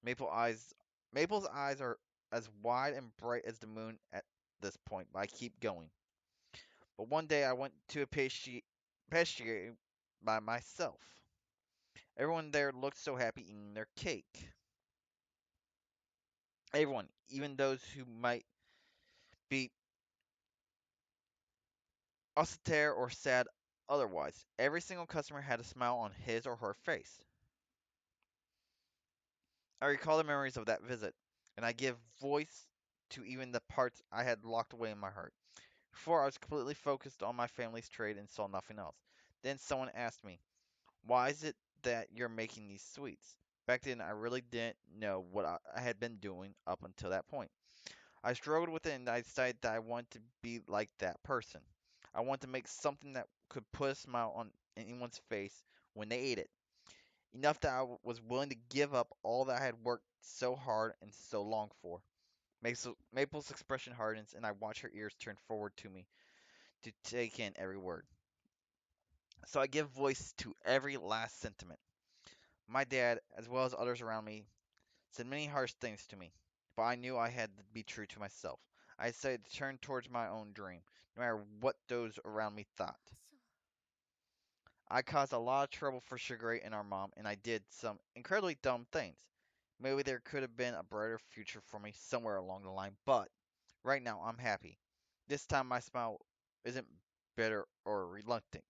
Maple's eyes are as wide and bright as the moon at this point, but I keep going. But one day I went to a pastry by myself. Everyone there looked so happy eating their cake. Everyone, even those who might be austere or sad otherwise. Every single customer had a smile on his or her face. I recall the memories of that visit, and I give voice to even the parts I had locked away in my heart. Before, I was completely focused on my family's trade and saw nothing else. Then someone asked me, "Why is it that you're making these sweets?" Back then, I really didn't know what I had been doing up until that point. I struggled with it and I decided that I wanted to be like that person. I wanted to make something that could put a smile on anyone's face when they ate it. Enough that was willing to give up all that I had worked so hard and so long for. Maple's expression hardens, and I watch her ears turn forward to me to take in every word. So I give voice to every last sentiment. My dad, as well as others around me, said many harsh things to me, but I knew I had to be true to myself. I decided to turn towards my own dream, no matter what those around me thought. そう I caused a lot of trouble for Sugar Ray and our mom, and I did some incredibly dumb things. Maybe there could have been a brighter future for me somewhere along the line, but right now I'm happy. This time my smile isn't bitter or reluctant.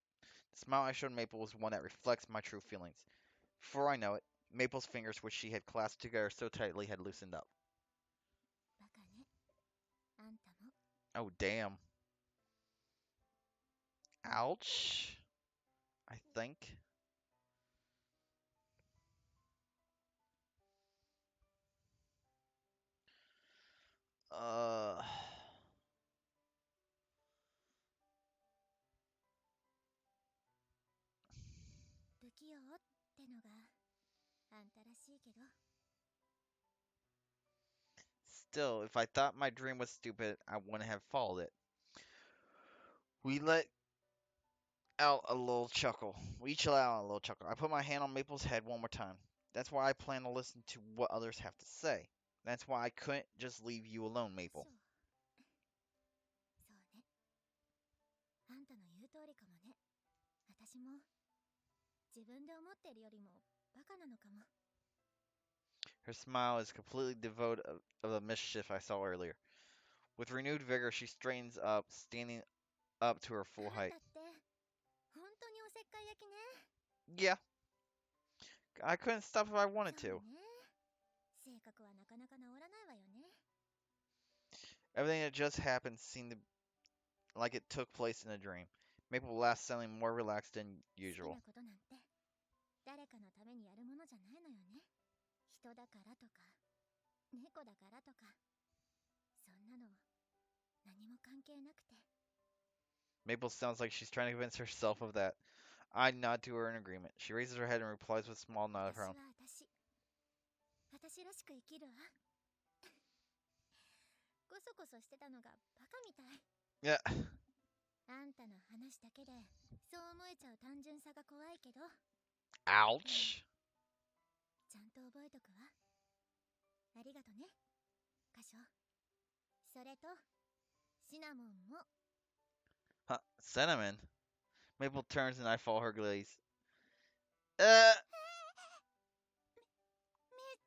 The smile I showed Maple was one that reflects my true feelings. Before I know it, Maple's fingers, which she had clasped together so tightly, had loosened up. バカねあんたも Oh, damn. Ouch. I think. Uh. 不器用ってのがあんたらしいけど Still, if I thought my dream was stupid, I wouldn't have followed it. We let out a little chuckle. We each let out a little chuckle. I put my hand on Maple's head one more time. That's why I plan to listen to what others have to say. That's why I couldn't just leave you alone, そ Maple. うそうねあんたの言う通りかもね私も自分で思ってるよりもバカなのかも Her smile is completely devoid of the mischief I saw earlier. With renewed vigor, she straightens up, standing up to her あ full ん height. たって本当におせっかい焼きね Yeah, I couldn't stop if I wanted そう to. ね性格はなかなか治らないわよね Everything that just happened seemed like it took place in a dream. Maple laughed, sounding more relaxed than 好き usual. なことなんて誰かのためにやるものじゃないのよね人だからとか猫だからとかそんなの何も関係なくて Maple sounds like she's trying to convince herself of that. I nod to her in agreement. She raises her head and replies with a small nod of her 私 own. は私らしく生きるわこそこそしてたのがバカみたい Yeah. あんたの話だけでそう思えちゃう単純さが怖いけど Ouch. ちゃんと覚えとくわありがとね歌唱それとシナモンも Huh. Cinnamon. Maple turns and I follow her gaze. めい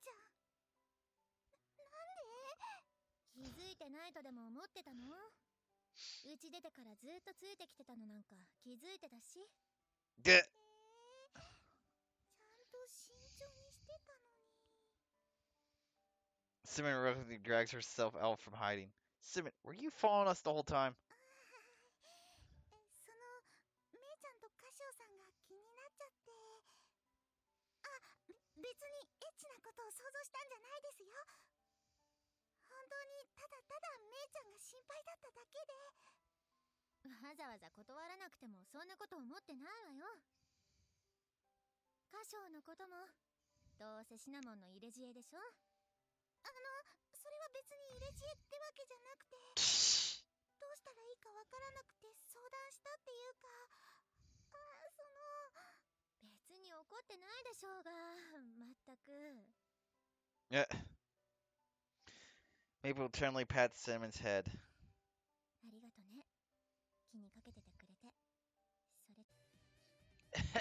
ちゃんなんで気づいてないとでも思ってたのうち出てからずっとついてきてたのなんか気づいてたし Gah. ちゃんと慎重にしてたのに Cinnamon reluctantly drags herself out from hiding. Cinnamon, were you following us the whole time? そのめいちゃんと歌唱さんが気になっちゃって別にエッチなことを想像したんじゃないですよ本当にただただめいちゃんが心配だっただけでわざわざ断らなくてもそんなこと思ってないわよ歌唱のこともどうせシナモンの入れ知恵でしょそれは別に入れ知恵ってわけじゃなくてどうしたらいいかわからなくて相談したっていうか別に怒ってないでしょうがまったく Yeah. Maple tenderly pats Cinnamon's head. ありがとね気にかけててくれてそれ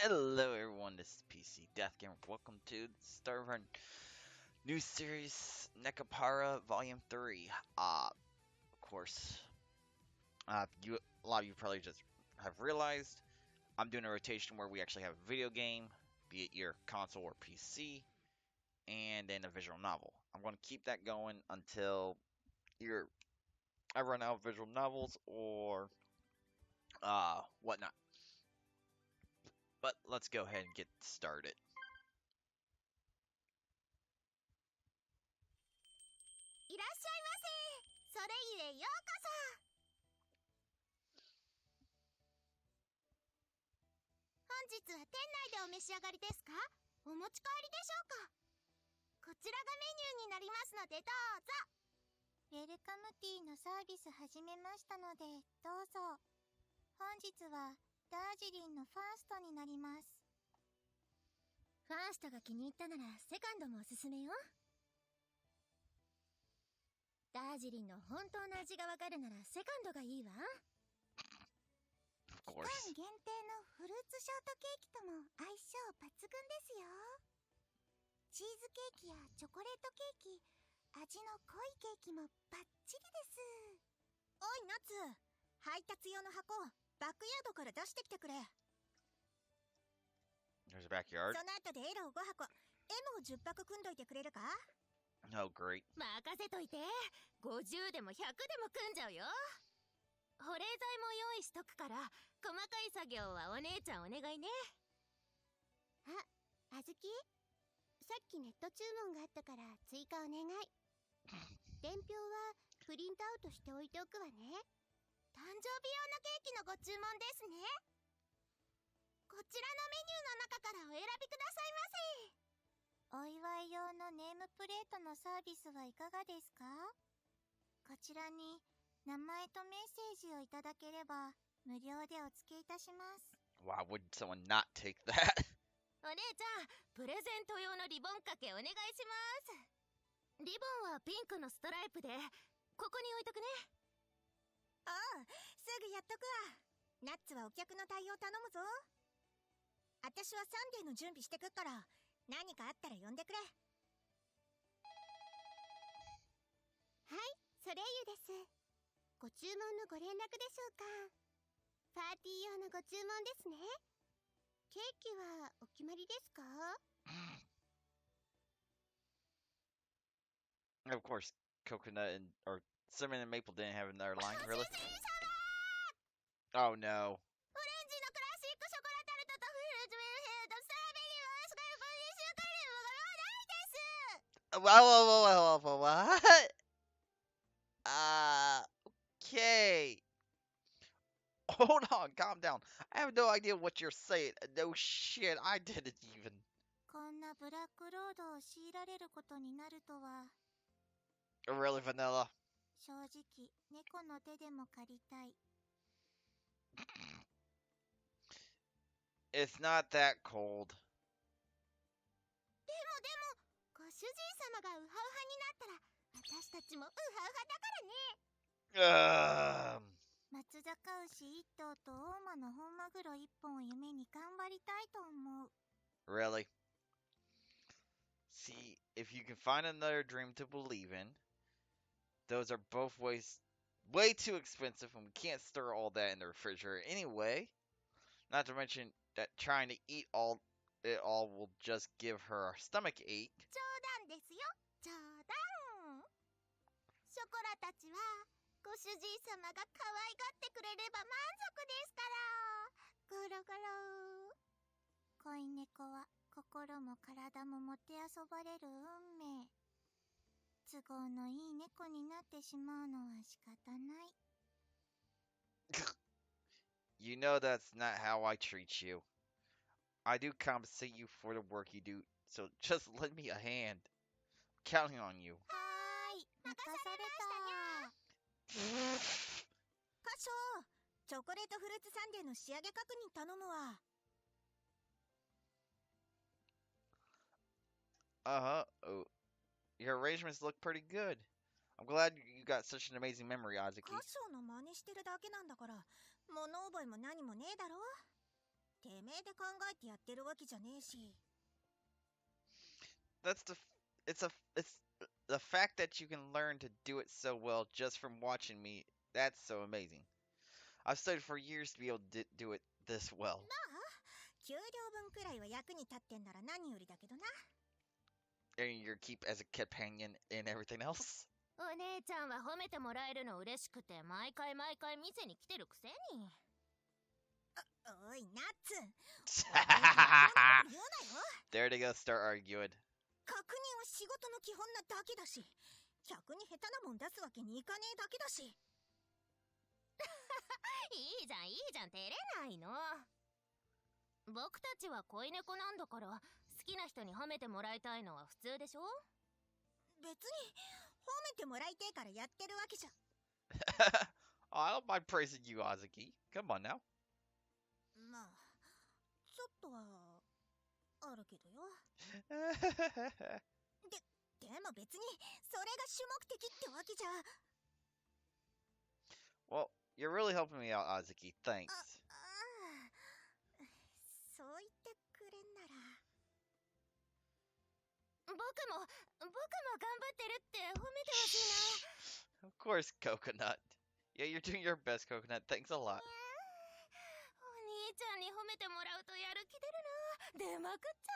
Hello everyone, this is PC Death Gamer. Welcome to the start of our new series, Nekopara Volume 3. Of course, a lot of you probably just have realized, I'm doing a rotation where we actually have a video game, be it your console or PC, and then a visual novel. I'm going to keep that going until either I run out of visual novels or whatnot. But let's go ahead and get started. いらっしゃいませ。それゆえようこそ。本日は店内でお召し上がりですか？お持ち帰りでしょうか？こちらがメニューになりますのでどうぞ。ウェルカムティーのサービス始めましたのでどうぞ。本日はダージリンのファーストになります。ファーストが気に入ったならセカンドもおすすめよ。ダージリンの本当の味がわかるならセカンドがいいわ。Of 期間 course. 限定のフルーツショートケーキとも相性抜群ですよ。チーズケーキやチョコレートケーキ、味の濃いケーキもバッチリです。おいナツ、配達用の箱バックヤードから出してきてくれ。 There's a backyard. その後で L を5箱 M を10箱組んどいてくれるか？ Oh, great. 任せといて。50でも100でも組んじゃうよ。保冷剤も用意しとくから細かい作業はお姉ちゃんお願いね。あずき、さっきネット注文があったから追加お願い。伝票はプリントアウトしておいておくわね。誕生日用のケーキのご注文ですね。こちらのメニューの中からお選びくださいませ。お祝い用のネームプレートのサービスはいかがですか？こちらに名前とメッセージをいただければ無料でお付けいたします。 Why would someone not take that? お姉ちゃん、プレゼント用のリボン掛けお願いします。リボンはピンクのストライプでここに置いとくね。ああ、すぐやっとくわ。ナッツはお客の対応頼むぞ。私はサンデーの準備してくっから何かあったら呼んでくれ。はい、ソレイユです。ご注文のご連絡でしょうか？パーティー用のご注文ですね。ケーキはお決まりですか？ Of course, coconut and or cinnamon and maple didn't have another line, really. ご主人様、 Oh no. オレンジのクラシックショコラタルトとフルーツミルフィーユとストロベリーマスカルポーネシュークリームがないです。 What? Okay. Hold on, calm down. I have no idea what you're saying. No shit, I didn't even. こんなブラックロードを強いられることになるとは。 Really, vanilla? 正直、猫の手でも借りたい。 It's not that cold. でも、ご主人様がウハウハになったら私たちもウハウハだからね。松坂牛1頭と大間の本マグロ1本を夢に頑張りたいと思う。 Really? See, if you can find another dream to believe in, those are both way too expensive, and we can't store all that in the refrigerator anyway. Not to mention that trying to eat it all will just give her a stomach ache. 冗談ですよ、冗談。ショコラたちはご主人様が可愛がってくれれば満足ですから。ゴロゴロ。恋猫は心も体ももてあそばれる運命。都合のいい猫になってしまうのは仕方ない。 You know that's not how I treat you. I do compensate you for the work you do, so just lend me a hand. I'm counting on you. はーい、任されましたにゃ。課長、チョコレートフルーツサンデーの仕上げ確認頼むわ。 Oh, your arrangements look pretty good. I'm glad you got such an amazing memory, Azuki. 課長の真似してるだけなんだから物覚えも何もねえだろ。てめえで考えてやってるわけじゃねえし。 It's the fact that you can learn to do it so well just from watching me. That's so amazing. I've studied for years to be able to do it this well. 給料分くらいは役に立ってんなら何よりだけどな。 And your keep as a companion and everything else. お姉ちゃんは褒めてもらえるの嬉しくて毎回店に来てるくせに。おいナッツ、お姉ちゃんはそんなこと言うなよ。 There they go, start arguing. 確認は仕事の基本なだけだし、客に下手なもん出すわけにいかねえだけだし。いいじゃん照れないの。僕たちは恋猫なんだから好きな人に褒めてもらいたいのは普通でしょ。別に褒めてもらいてえからやってるわけじゃ。Oh, I don't mind praising you, Azuki. Come on now. まあちょっとはあるけどよ。でも別にそれが主目的ってわけじゃ。 Well, you're really helping me out, Azuki. Thanks. そう言ってくれんなら。僕も頑張ってるって褒めてほしいな。 Of course, Coconut. Yeah, you're doing your best, Coconut. Thanks a lot. お兄ちゃんに褒めてもらうとやる気出るな。出まくっちゃう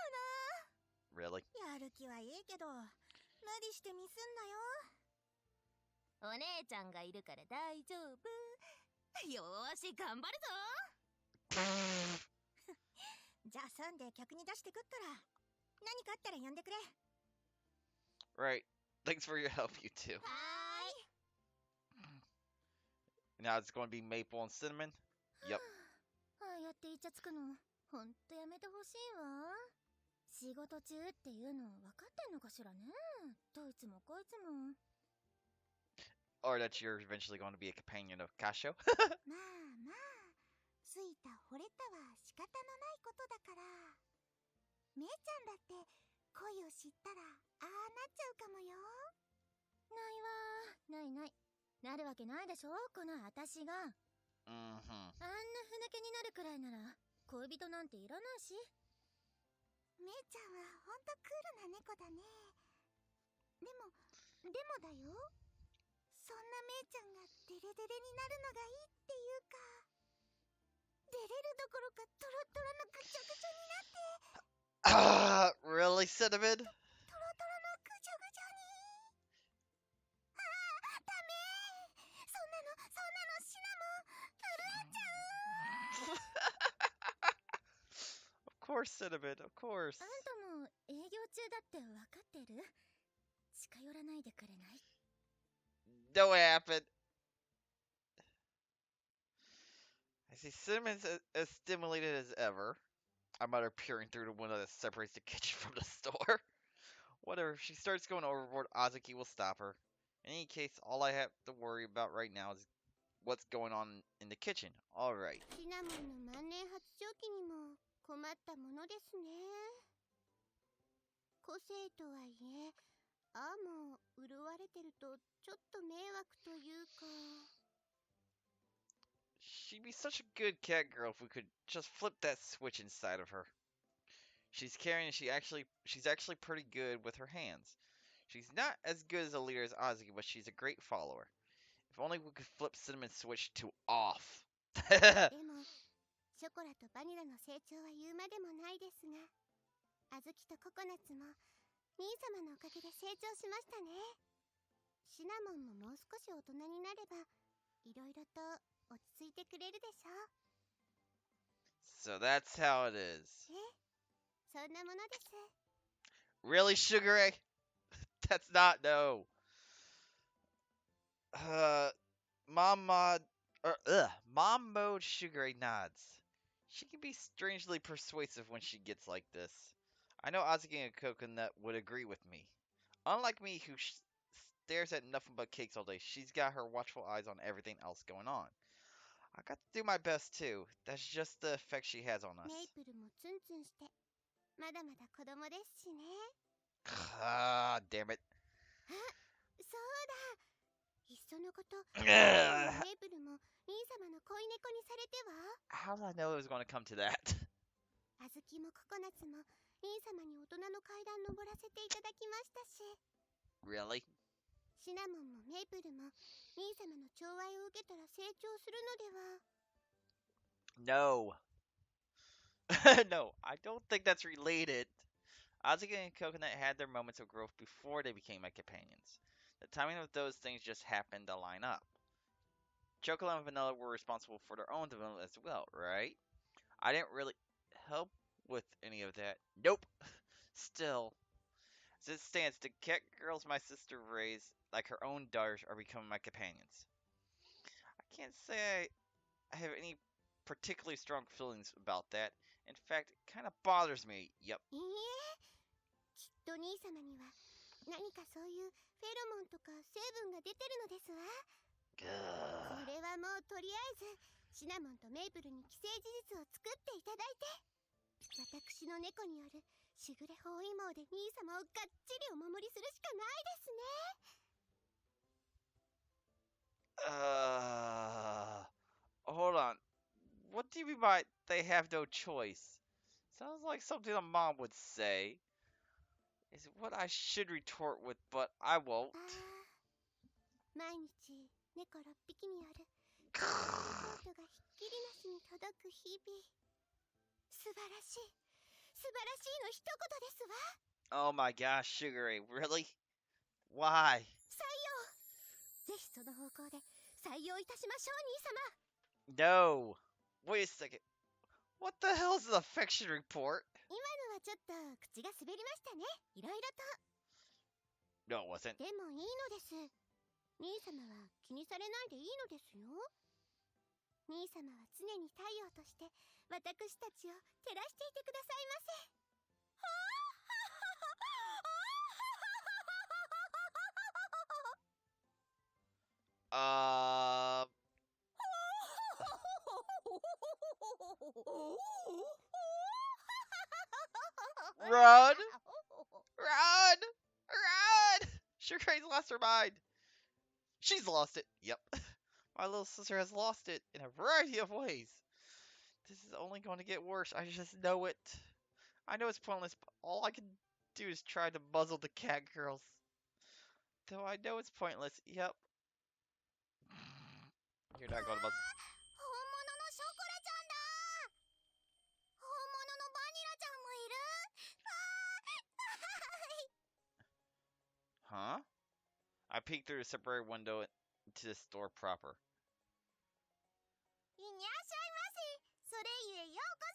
な。 Really? やる気はいいけど無理してミスんなよ。お姉ちゃんがいるから大丈夫。よーし頑張るぞ。じゃあサンデー客に出してくったら何かあったら呼んでくれ。 Right. Thanks for your help, you two. は Now it's going to be Maple and Cinnamon? Yep. ああやってイチャつくのほんとやめてほしいわ。仕事中っていうの分かってんのかしらね。どいつもこいつも。 Or that you're eventually going to be a companion of Kasho? まあまあついた惚れたは仕方のないことだから。姉ちゃんだって恋を知ったらああなっちゃうかもよ。ないわないなるわけないでしょこの私が。 Mm-hmm. あんなふぬけになるくらいなら恋人なんていらないし。姉ちゃんはほんとクールな猫だね。でもだよ、そんな姉ちゃんがデレデレになるのがいいっていうか、デレるどころかトロトロのぐちゃぐちゃになって、 Really, Cinnamon? トロトロのぐちゃぐちゃに。ああダメ、そんなのシナモン震えちゃう。 Of course, Cinnamon, of course. あんたも営業中だって分かってる。近寄らないでくれない？ No happen. I see Cinnamon's as stimulated as ever. I mutter, peering through the window that separates the kitchen from the store. Whatever, if she starts going overboard, Azuki will stop her. In any case, all I have to worry about right now is what's going on in the kitchen. Alright. シナモンの万年発情期にも困ったものですね。個性とはいえ、ああも潤われてるとちょっと迷惑というか。 She'd be such a good cat girl if we could just flip that switch inside of her. She's caring and she's actually pretty good with her hands. She's not as good as a leader as Azuki, but she's a great follower. If only we could flip Cinnamon's switch to off. でもショコラとバニラの成長は言うまでもないですが、あずきとココナッツも兄様のおかげで成長しましたね。シナモンももう少し大人になればいろいろと落ち着いてくれるでしょう。 So that's how it is. そんなものです。 Really, Sugar Ray? That's not no. Mom mode Sugar Ray nods. She can be strangely persuasive when she gets like this. I know Azuki and Coconut would agree with me. Unlike me, who stares at nothing but cakes all day, she's got her watchful eyes on everything else going on. I got to do my best too. That's just the effect she has on us. メイプルもツンツンしてまだまだ子供ですしね。 Ah, damn it. そうだ、いっそのこと Ugh. メイプルも兄様の恋猫にされては。 How did I know it was going to come to that? あずきもココナツも兄様に大人の階段登らせていただきましたし、 Really? シナモンもメイプルも兄様の寵愛を受けたら成長するのでは。No. No, I don't think that's related. Ozzy and Coconut had their moments of growth before they became my companions. The timing of those things just happened to line up. Chocolate and Vanilla were responsible for their own development as well, right? I didn't really help with any of that. Nope. Still, as it stands, the cat girls my sister raised, like her own daughters, are becoming my companions. I can't say I have any particularly strong feelings about that. In fact, it kind of bothers me. Yep. いいえ、きっと兄様には何かそういうフェロモンとか成分が出てるのですわ。こ Gah. れはもうとりあえずシナモンとメイプルに既成事実を作っていただいて、私の猫によるしぐれ包囲網で兄様をがっちりお守りするしかないですね。 Hold on. What do you mean by they have no choice? Sounds like something a mom would say. Is what I should retort with, but I won't. ああ、毎日猫6匹によるリポートがひっきりなしに届く日々。素晴らしい、素晴らしいの一言ですわ。 Oh my gosh, Sugar Ray, really? Why? 採用、ぜひその方向で採用いたしましょう、兄様。 No. Wait a second. What the hell is an affection report? 今のはちょっと口が滑りましたね、いろいろと。 No, it wasn't. でもいいのです。兄様は気にされないでいいのですよ。兄様は常に太陽として私たちを照らしていてくださいませ。 Uh, Run! Run! Run! Sugar Ray's lost her mind. She's lost it. Yep. My little sister has lost it in a variety of ways. This is only going to get worse. I just know it. I know it's pointless, but all I can do is try to muzzle the cat girls. Though I know it's pointless. Yep. You're not going to muzzle. 本物のショコラちゃんだ。本物のバニラちゃんもいる。あー Huh? I peeked through the separated window into the store proper. いにゃっしゃいませ。それゆえようこ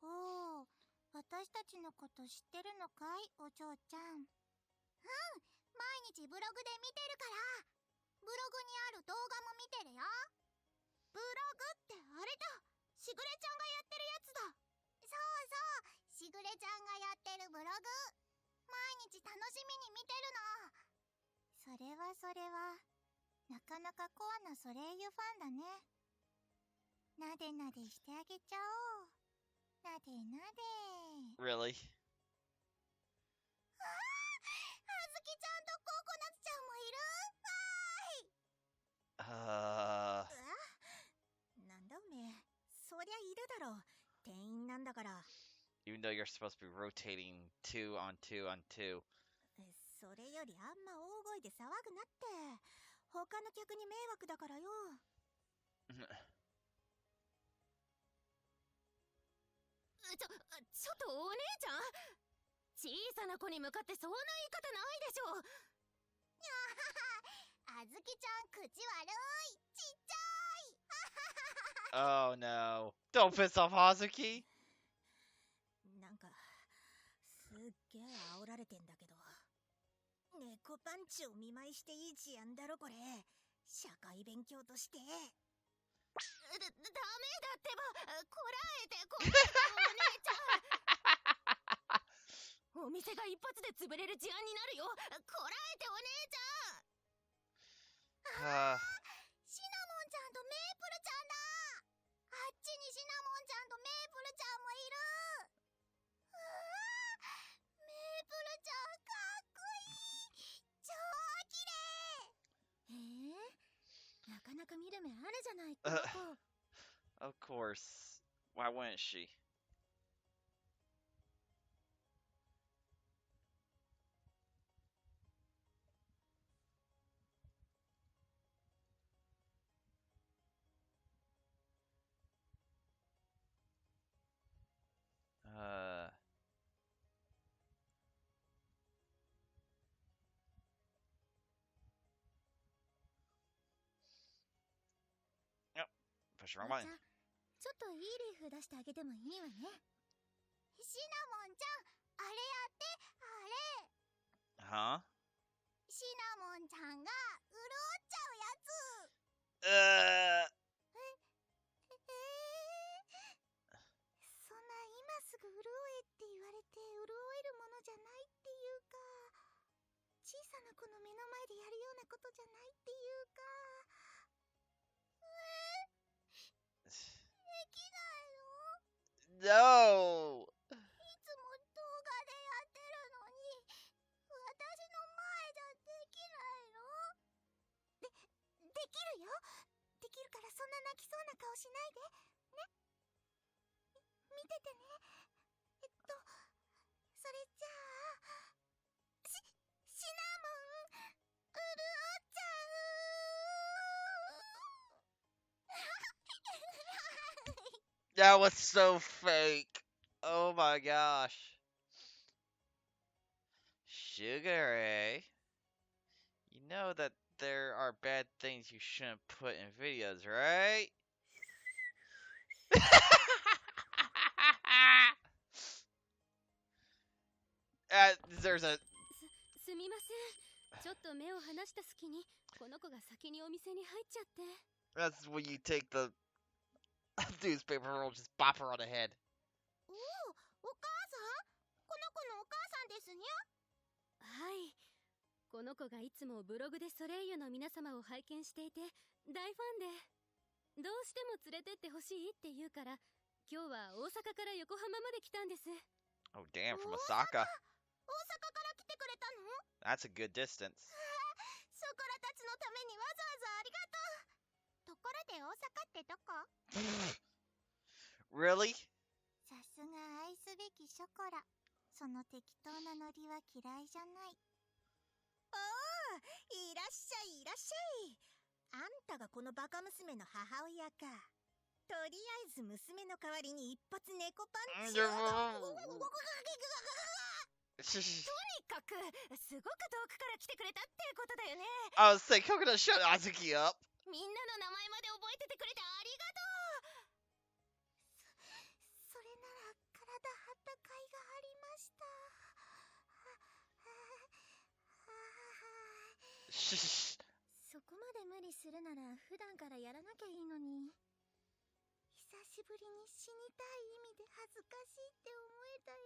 そ。おお、私たちのこと知ってるのかい、お嬢ちゃん。毎日ブログで見てるから。ブログにある動画も見てるよ。ブログってあれだ、しぐれちゃんがやってるやつだ。そうそう、しぐれちゃんがやってるブログ。毎日楽しみに見てるの。それはそれは、なかなかコアなソレイユファンだね。なでなでしてあげちゃおう。なでなで。Really? あずきちゃんとココナツちゃんもいる。 なんだおめえ、そりゃいるだろう。店員なんだから。 Even though you're supposed to be rotating 2 on 2 on 2. それよりあんま大声で騒ぐなって。他の客に迷惑だからよ。ちょっとお姉ちゃん、小さな子に向かってそんな言い方ないでしょ。あずきちゃん口悪い、ちっちゃい。 Oh no. Don't piss off Hazuki. なんかすっげえ煽られてんだけど。猫パンチを見舞いしていい事案だろこれ。社会勉強として。ダメだってば、こらえてこらえて、お姉ちゃん。お店が一発で潰れる事案になるよ。こらえてお姉ちゃん。シナモンちゃんとメープルちゃんだ。あっちにシナモンちゃんとメープルちゃんもいる。メープルちゃんかっこいい。超綺麗。なかなか見る目あるじゃないか。この子。 Of course. Why wouldn't she? Push the お wrong 茶 button. ちょっといいリーフ出してあげてもいいわね。シナモンちゃん、あれやってあれ。 Huh? シナモンちゃんが潤っちゃうやつ。 Uh. そんな今すぐ潤えって言われて潤えるものじゃないっていうか、小さな子の目の前でやるようなことじゃないっていうか、できないの？ No. いつも動画でやってるのに、私の前じゃできないの？できるよ。できるからそんな泣きそうな顔しないで。ね。見ててね。それじゃあ、シナモン、潤っちゃう。 That was so fake. Oh my gosh. Sugar Ray. You know that there are bad things you shouldn't put in videos, right? There's a すみません。ちょっと目を離した隙にこの子が先にお店に入っちゃって。 that's when you take the newspaper roll, just bop her on the head. おお、お母さん？この子のお母さんですにゃ？はい。この子がいつもブログでソレイユの皆様を拝見していて大ファンで、どうしても連れてってほしいって言うから、今日は大阪から横浜まで来たんです。 Oh damn, from 大 Osaka. 大阪から来てくれたの？ That's a good distance. ショコラたちのためにわざわざありがとう。ところで大阪ってどこ？ Really? さすが愛すべきショコラ。その適当なノリは嫌いじゃない。おお、いらっしゃいいらっしゃい。あんたがこのバカ娘の母親か。とりあえず娘の代わりに一発猫パンチを。とにかくすごく遠くから来てくれたってことだよね。 I was saying, Coconut, shut Azuki up. みんなの名前まで覚えててくれてありがとう。それなら体張った甲斐がありました。そこまで無理するなら普段からやらなきゃいいのに。久しぶりに死にたい意味で恥ずかしいって思えたよ。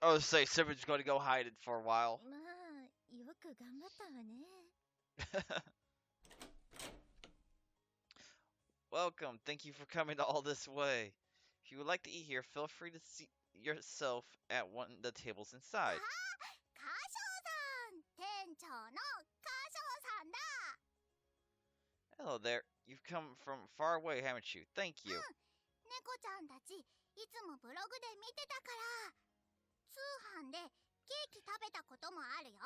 I was saying, Simon's going to go hide it for a while. まあ、よく頑張ったわね。Welcome. Thank you for coming all this way. If you would like to eat here, feel free to seat yourself at one of the tables inside. カショウさん、店長のカショウさんだ。 Hello there. You've come from far away, haven't you? Thank you. 猫ちゃんたちいつもブログで見てたから、通販でケーキ食べたこともあるよ。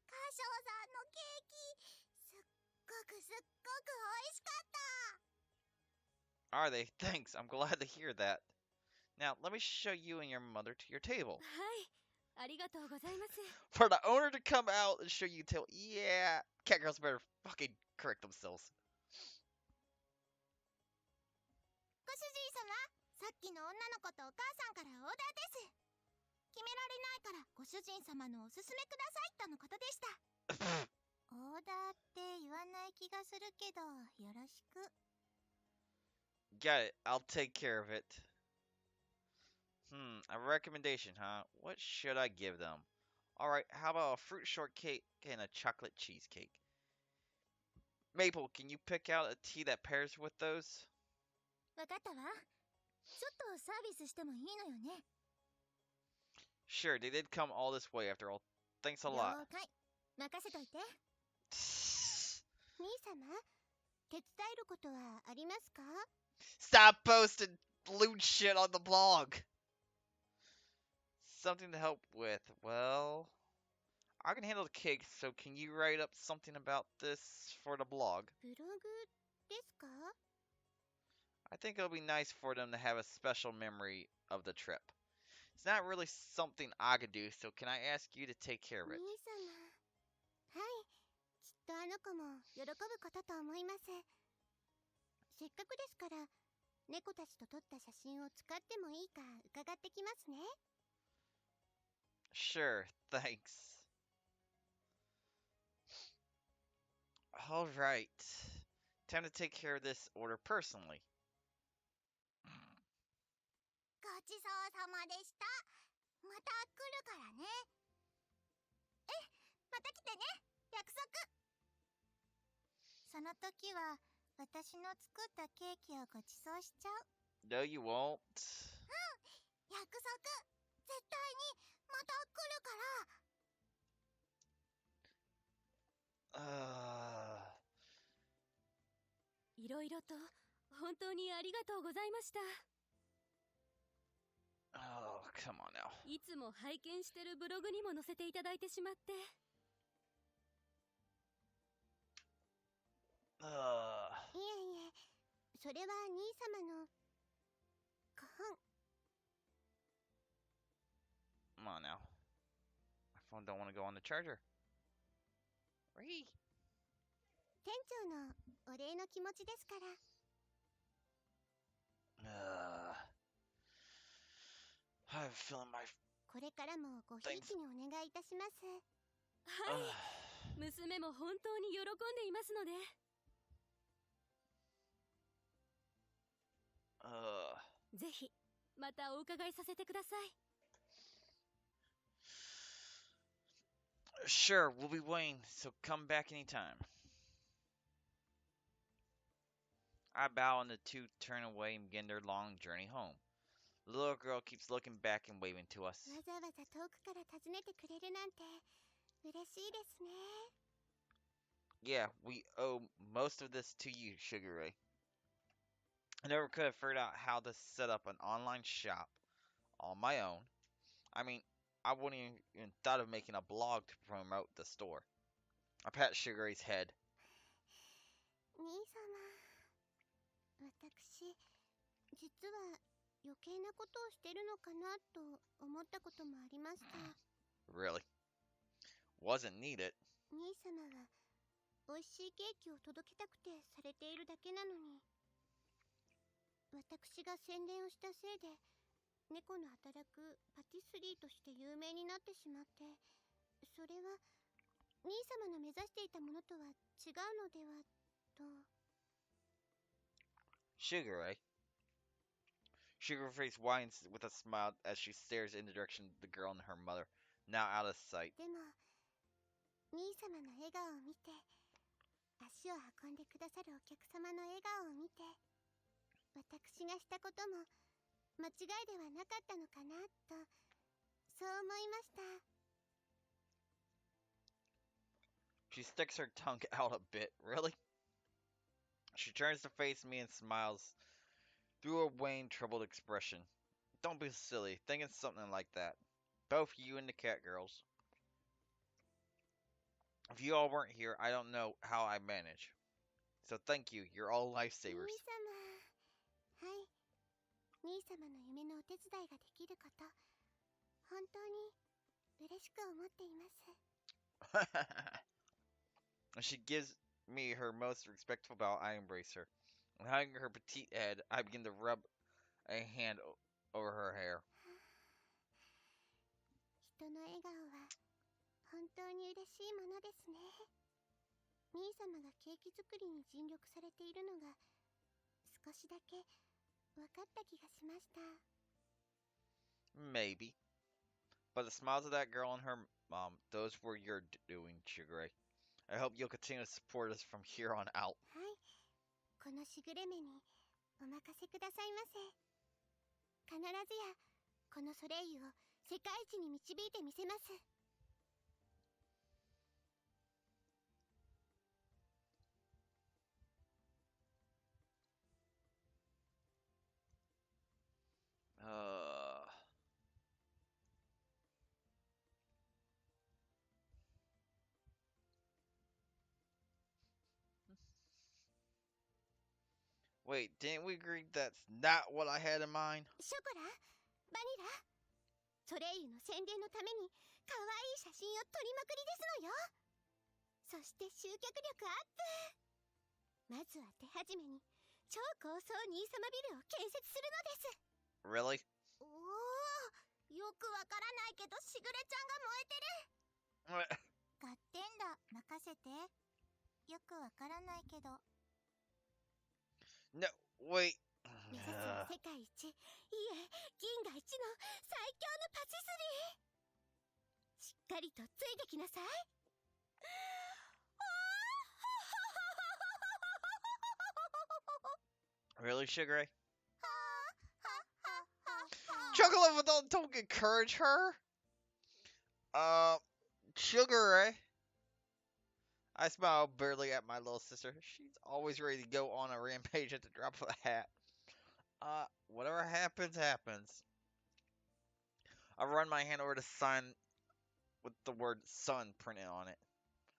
カショウさんのケーキ、すっごく美味しかった。 Are they? Thanks. I'm glad to hear that. Now, let me show you and your mother to your table. はい、ありがとうございます。 For the owner to come out and show you table, yeah, cat girls better fucking correct themselves. ご主人様、さっきの女の子とお母さんからオーダーです。決められないからご主人様のおすすめくださいとのことでした。オーダーって言わない気がするけど、よろしく。 Got it. I'll take care of it. A recommendation, huh? What should I give them? Alright, how about a fruit shortcake and a chocolate cheesecake? Maple, can you pick out a tea that pairs with those? わかったわ。ちょっとサービスしてもいいのよね。 Sure, they did come all this way after all. Thanks a 了 lot. 解。任せといて。兄様、手伝えることはありますか？ Stop posting lewd shit on the blog! Something to help with. Well, I can handle the cake, so can you write up something about this for the blog? ブログですか？ I think it'll be nice for them to have a special memory of the trip. It's not really something I could do, so can I ask you to take care of 兄 it? 様。はい。きっとあの子も喜ぶことと思います。せっかくですから猫たちと撮った写真を使ってもいいか伺ってきますね。 Sure, thanks. Alright. Time to take care of this order personally. ごちそうさまでした。また来るからね。また来てね、約束。その時は私の作ったケーキをごちそうしちゃう。 No, you won't. 約束、絶対にまた来るから。いろいろと本当にありがとうございました。Oh, come on now. いつも拝見してるブログにも載せていただいてしまって。いえいえ、それは兄様のご本。 Come on now. My phone don't want to go on the charger. Ree. 店長のお礼の気持ちですから。I have a feeling my これからもごひいきにお願いいたします。はい、娘も本当に喜んでいますので。ぜひまたお伺いさせてください。Sure, we'll be waiting, so come back anytime. I bow and the two turn away and begin their long journey home. The little girl keeps looking back and waving to us. わざわざ遠くから訪ねてくれるなんて嬉しいですね。 Yeah, we owe most of this to you, Sugar Ray. I never could have figured out how to set up an online shop on my own. I mean, I wouldn't even thought of making a blog to promote the store. I pat Sugar Ray's head. 兄様、私実は余計なことをしてるのかなと思ったこともありました。 Really? Wasn't needed. 兄様は美味しいケーキを届けたくてされているだけなのに、私が宣伝をしたせいで猫の働くパティスリーとして有名になってしまって、それは兄様の目指していたものとは違うのではと。 Sugar Ray. Sugar Face whines with a smile as she stares in the direction of the girl and her mother, now out of sight. でも兄様の笑顔を見て、足を運んでくださるお客様の笑顔を見て、私がしたことも間違いではなかったのかなと、そう思いました。 She sticks her tongue out a bit. Really? She turns to face me and smiles through a wan, troubled expression. Don't be silly, thinking something like that. Both you and the cat girls. If you all weren't here, I don't know how I manage. So thank you, you're all 兄 lifesavers. 様、はい、兄様の夢のお手伝いができること、本当に嬉しく思っています。 She gives me her most respectful bow. I embrace her. And hugging her petite head, I begin to rub a hand over her hair. 人の笑顔は本当に嬉しいものですね。兄様がケーキ作りに尽力されているのが少しだけ分かった気がしました。 Maybe. But the smiles of that girl and her mom, those were your doing, Sugar Ray. I hope you'll continue to support us from here on out. はい、このしぐれ目にお任せくださいませ。必ずやこのソレイユを世界一に導いてみせます。 Wait, didn't we agree that's not what I had in mind? ショコラ、バニラ、ソレイユの宣伝のために可愛い写真を撮りまくりですのよ。そして集客力アップ。まずは手始めに超高層兄様ビルを建設するのです。 Really? おお、よくわからないけどしぐれちゃんが燃えてる。ガッテンダ任せて。よくわからないけど No, wait. 目指すは世界一、いえ銀河一の最強のパチスリー。しっかりとついてきなさい。Really, Sugar Ray? Chocolate, don't encourage her. Sugar Ray. I smile bitterly at my little sister. She's always ready to go on a rampage at the drop of a hat. Whatever happens, happens. I run my hand over the sign with the word "son" printed on it.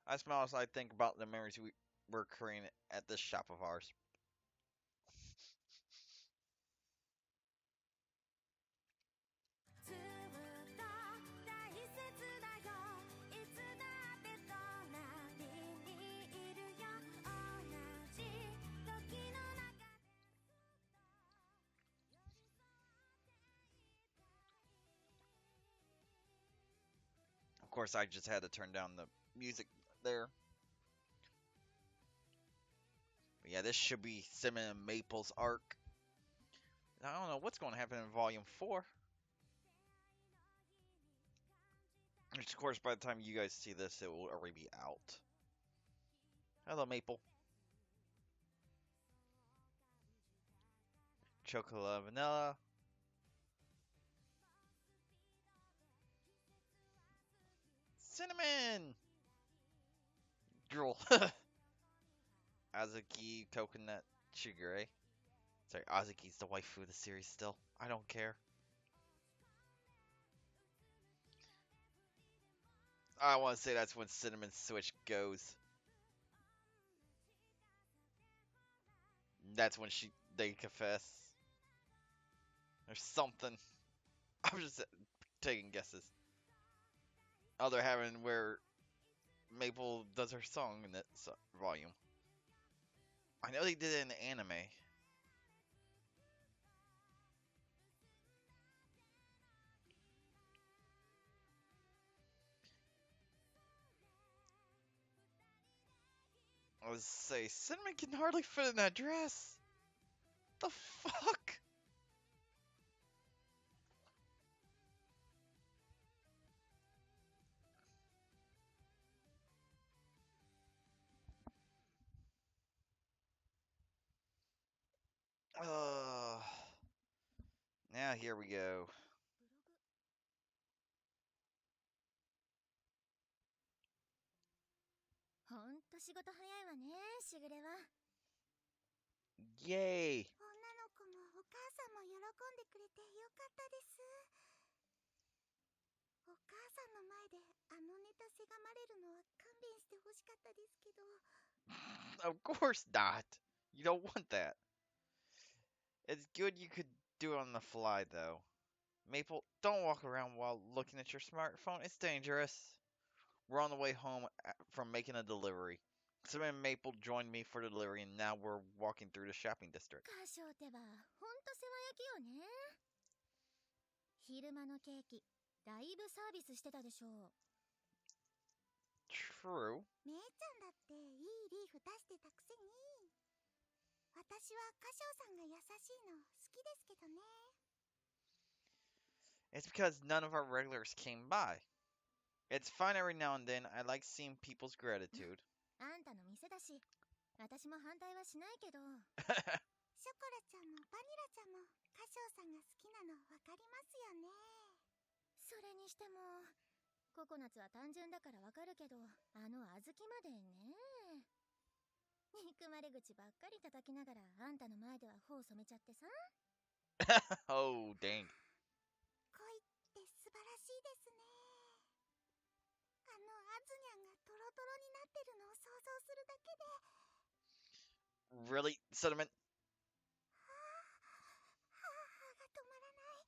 I smile as I think about the memories we're creating at this shop of ours. ずっと大切だよ。いつだって隣にいるよ。同じ時の中で Of course, I just had to turn down the music there. But yeah, this should be Cinnamon and Maple's arc. I don't know what's going to happen in Volume 4. Which, of course, by the time you guys see this, it will already be out. Hello, Maple. Chocolate Vanilla. Cinnamon! Drool. Azuki, Coconut, Sugar, eh? Sorry, Azuki's the waifu of the series still. I don't care. I want to say that's when Cinnamon's switch goes. That's when they confess. Or something. I'm just taking guesses. Oh, they're having where Maple does her song in that volume. I know they did it in the anime. I was say Cinnamon can hardly fit in that dress. The fuck? Now here we go. ほんと仕事早いわね、しぐれは。 Yay! 女の子もお母さんも喜んでくれてよかったです。お母さんの前であのネタせがまれるのは勘弁してほしかったですけど。 Of course not. You don't want that. It's good you could do it on the fly, though. Maple, don't walk around while looking at your smartphone. It's dangerous. We're on the way home from making a delivery. Cinnamon and Maple joined me for the delivery, and now we're walking through the shopping district. 歌唱ってばほんと世話焼きよね。昼間のケーキだいぶサービスしてたでしょう。 True. 姉ちゃんだっていいリーフ出してたくせに。私は歌唱さんが優しいの好きですけどね。 It's because none of our regulars came by. It's fine every now and then. I like seeing people's gratitude. あんたの店だし、私も反対はしないけど。ショコラちゃんもバニラちゃんも歌唱さんが好きなのわかりますよね。それにしてもココナッツは単純だからわかるけど、あの小豆までね。憎まれ口ばっかり叩きながらあんたの前では頬染めちゃってさ。Oh, dang. 恋って素晴らしいですね。あのアズニャンがトロトロになってるのを想像するだけで。 Really, Cinnamon? 母が止まらない。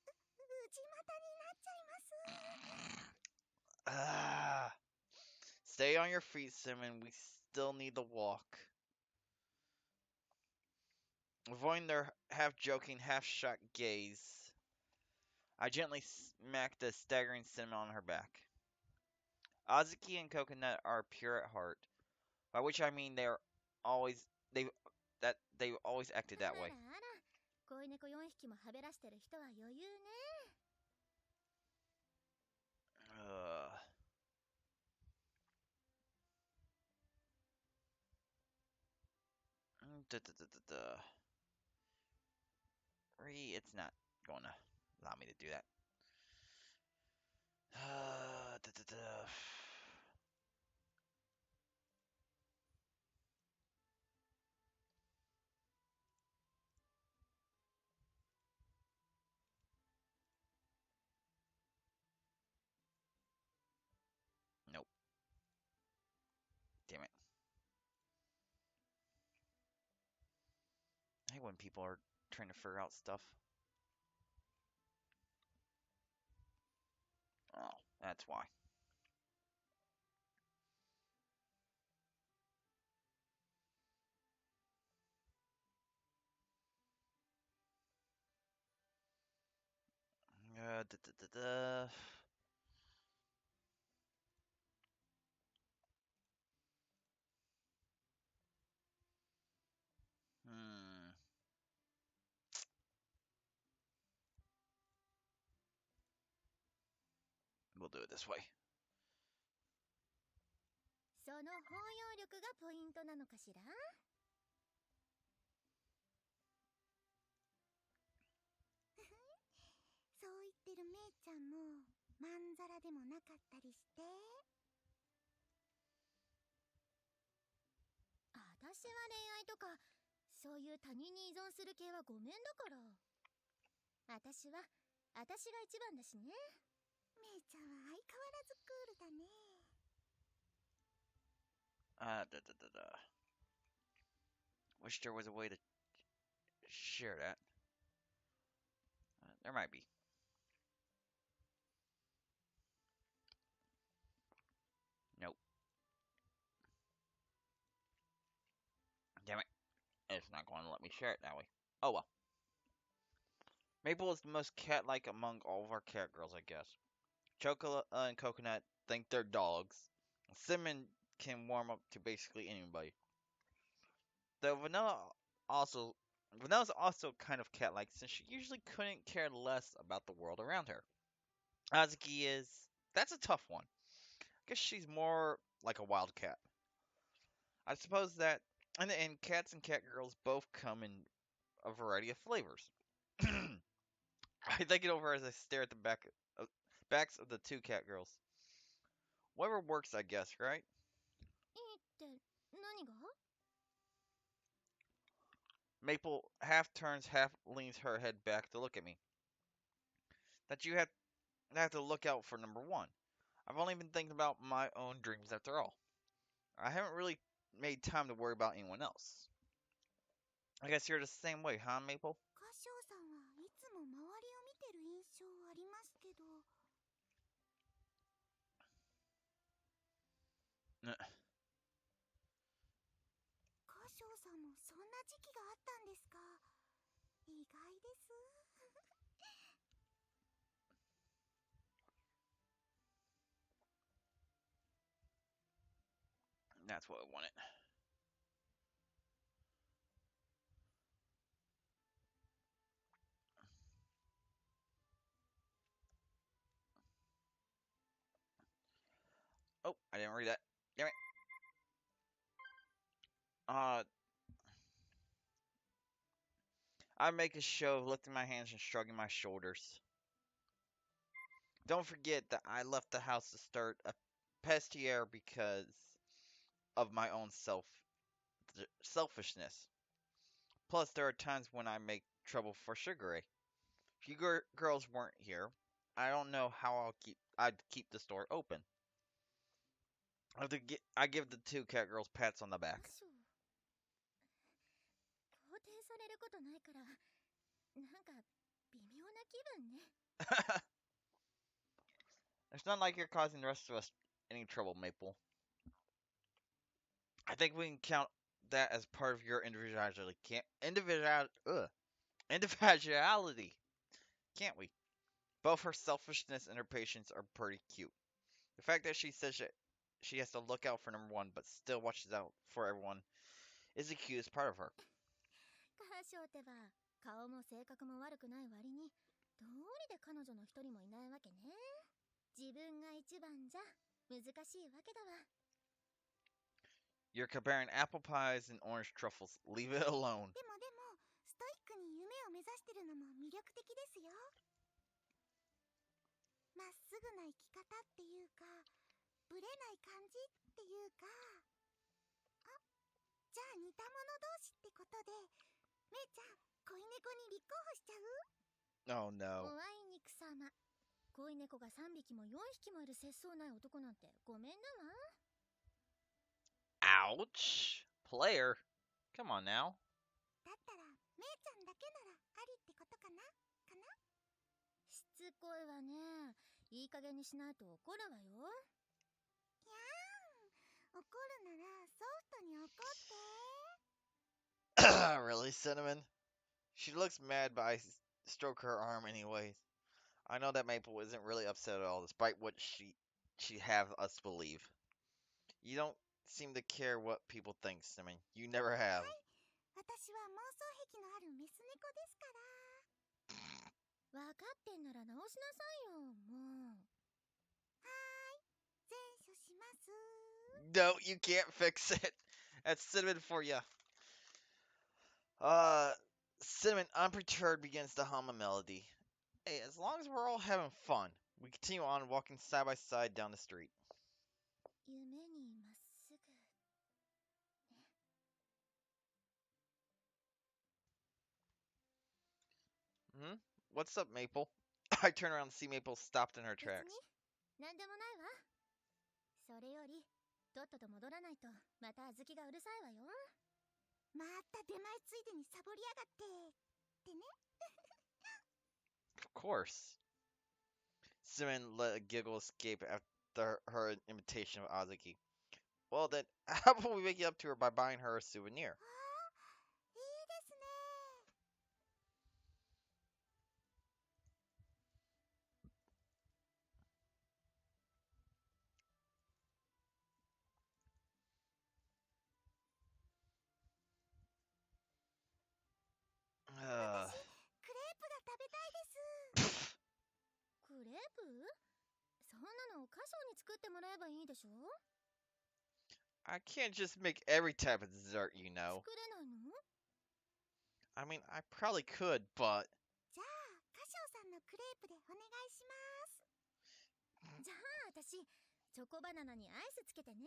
内股になっちゃいます。 Stay on your feet, Cinnamon. We still need to walk. Avoiding their half-joking, half-shocked gaze, I gently smacked the staggering cinnamon on her back. Azuki and Coconut are pure at heart, by which I mean always they they've always acted あ that ら way. らあら恋猫4匹もはべらしてる人は余裕ね Ugh. Da. It's not going to allow me to do that. Da. Nope. Damn it. I hate when people are trying to figure out stuff. Oh, that's why. Da. Hmm. We'll do it this way. その包容力がポイントなのかしらそう言ってるめいちゃんもまんざらでもなかったりして私は恋愛とかそういう他人に依存する系はごめんだから私が一番だしねめいちゃんは相変わらずクールだね Da. Wish there was a way to share that. There might be. Nope. Damn it. It's not going to let me share it that way. Oh well. Maple is the most cat-like among all of our cat girls, I guess. Chocolate and Coconut think they're dogs. Cinnamon can warm up to basically anybody. Though Vanilla's also kind of cat-like since she usually couldn't care less about the world around her. Azuki that's a tough one. I guess she's more like a wild cat. I suppose that and cats and cat girls both come in a variety of flavors. I think it over as I stare at the backs of the two cat girls. Whatever works, I guess, right? いいって何が Maple half turns, half leans her head back to look at me. That you have to look out for number one. I've only been thinking about my own dreams after all. I haven't really made time to worry about anyone else. I guess you're the same way, huh, Maple? 歌唱さんはいつも周りを見てる印象ありますけど Uh, 歌唱さんもそんな時期があったんですか意外です that's what I wanted. Oh, I didn't read that. Damn it. I make a show of lifting my hands and shrugging my shoulders. Don't forget that I left the house to start a pestiere because of my own selfishness. Plus, there are times when I make trouble for Sugar Ray. If you girls weren't here, I don't know how I'd keep the store open. I give the two cat girls pats on the back. 肯定されることないからなんか微妙な気分ね It's not like you're causing the rest of us any trouble, Maple. I think we can count that as part of your individuality, can't we? Both her selfishness and her patience are pretty cute. The fact that she says that she has to look out for number one, but still watches out for everyone, is the cutest part of her. カーショーってば顔も性格も悪くない割にどうりで彼女の一人もいないわけね。自分が一番じゃ難しいわけだわ。 You're comparing apple pies and orange truffles. Leave it alone. でもストイックに夢を目指してるのも魅力的ですよ。まっすぐな生き方っていうかブレない感じっていうか、あ、じゃあ似た者同士ってことでめいちゃん恋猫に立候補しちゃう？ Oh no. おあいにくさま。恋猫が3匹も4匹もいる節操ない男なんてごめんだわ。 Ouch. Player. Come on now. だったらめいちゃんだけならありってことかなしつこいわね。いい加減にしないと怒るわよ。いやーん、怒るならソフトに怒って。 Really, Cinnamon? She looks mad, but I stroke her arm anyways. I know that Maple isn't really upset at all, despite what she have us believe. You don't seem to care what people think, Cinnamon. You never have. 私は妄想癖のあるメス猫ですから。分かってんなら直しなさいよ、もう。はーい、善処します。 No, you can't fix it. That's Cinnamon for you. Cinnamon unperturbed begins to hum a melody. Hey, as long as we're all having fun, we continue on walking side by side down the street. 夢にまっすぐ。 Hmm? What's up, Maple? I turn around and see Maple stopped in her 別 tracks. に何でもないわ。それよりとっとと戻らないとまた小豆がうるさいわよ。また出前ついでにサボりやがってってね。 Of course. Cinnamon let a giggle escape after her imitation of Azuki. Well, then, how about we make it up to her by buying her a souvenir? あー、いいですね。 私クレープが食べたいです。 クレープ？そんなの歌唱に作ってもらえばいいでしょ。 I can't just make every type of dessert, you know. 作れないの？ I mean, I probably could, but... じゃあ歌唱さんのクレープでお願いします。じゃあ私チョコバナナにアイスつけてね。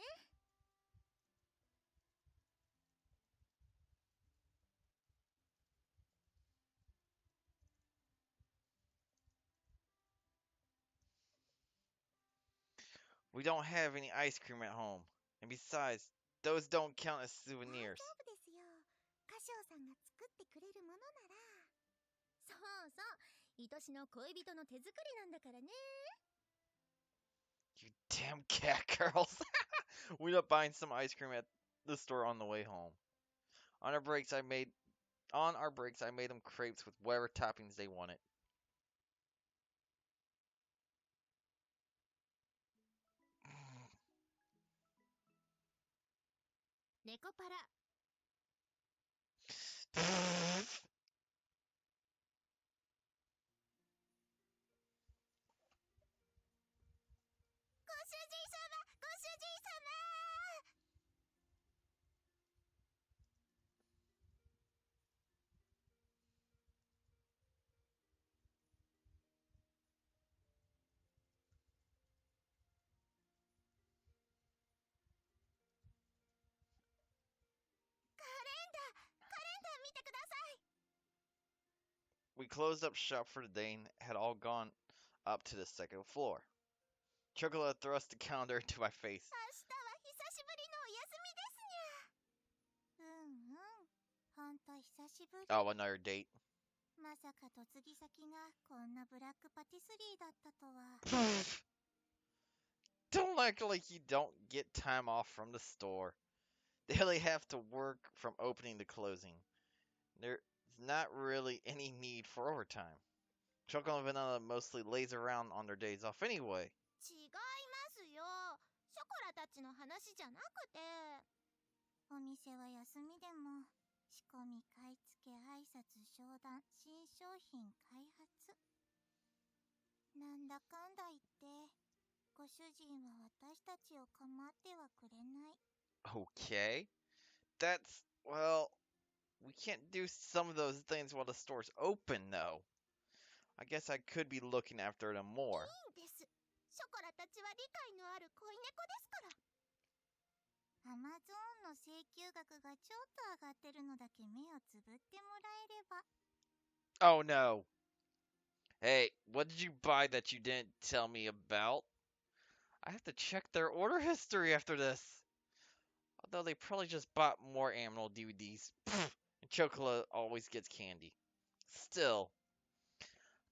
We don't have any ice cream at home. And besides, those don't count as 大丈 souvenirs. 夫ですよ。歌唱さんが作ってくれるものなら。そうそう、愛しの恋人の手作りなんだからね。 You damn cat girls. We ended up buying some ice cream at the store on the way home. On our breaks, I made them crepes with whatever toppings they wanted. ネコパラ。 ご主人様、ご主人様。 カレンダー見てください。 We closed up shop for the day and had all gone up to the second floor. Chocolate thrust the calendar into my face. 明日は久しぶりのお休みですにゃ。うんうん、ほんと久しぶり。 Oh, another date. まさか嫁ぎ先がこんなブラックパティスリーだったとは。 Don't act like you don't get time off from the store. They only have to work from opening to closing. There's not really any need for overtime. Chocolate and Vanilla mostly lays around on their days off anyway. 違いますよ。ショコラたちの話じゃなくて。お店は休みでも仕込み買い付け挨拶商談新商品開発なんだかんだ言ってご主人は私たちを構ってはくれない。 Okay. That's, well, we can't do some of those things while the store's open, though. I guess I could be looking after them more. いいんです。ショコラたちは理解のある恋猫ですから。アマゾーンの請求額がちょっと上がってるのだけ目をつぶってもらえれば。 Oh no. Hey, what did you buy that you didn't tell me about? I have to check their order history after this. Although they probably just bought more Aminal DVDs. And Chocola always gets candy. Still,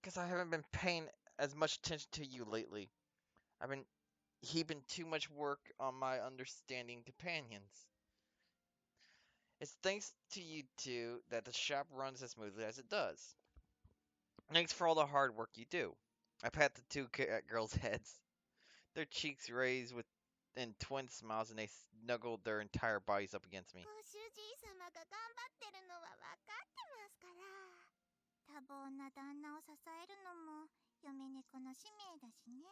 guess I haven't been paying as much attention to you lately. I've been heaping too much work on my understanding companions. It's thanks to you two that the shop runs as smoothly as it does. Thanks for all the hard work you do. I pat the two girls' heads. Their cheeks raised with in twin smiles, and they snuggled their entire bodies up against me. ご主人様が頑張ってるのは分かってますから。多忙な旦那を支えるのも嫁猫の使命だしね。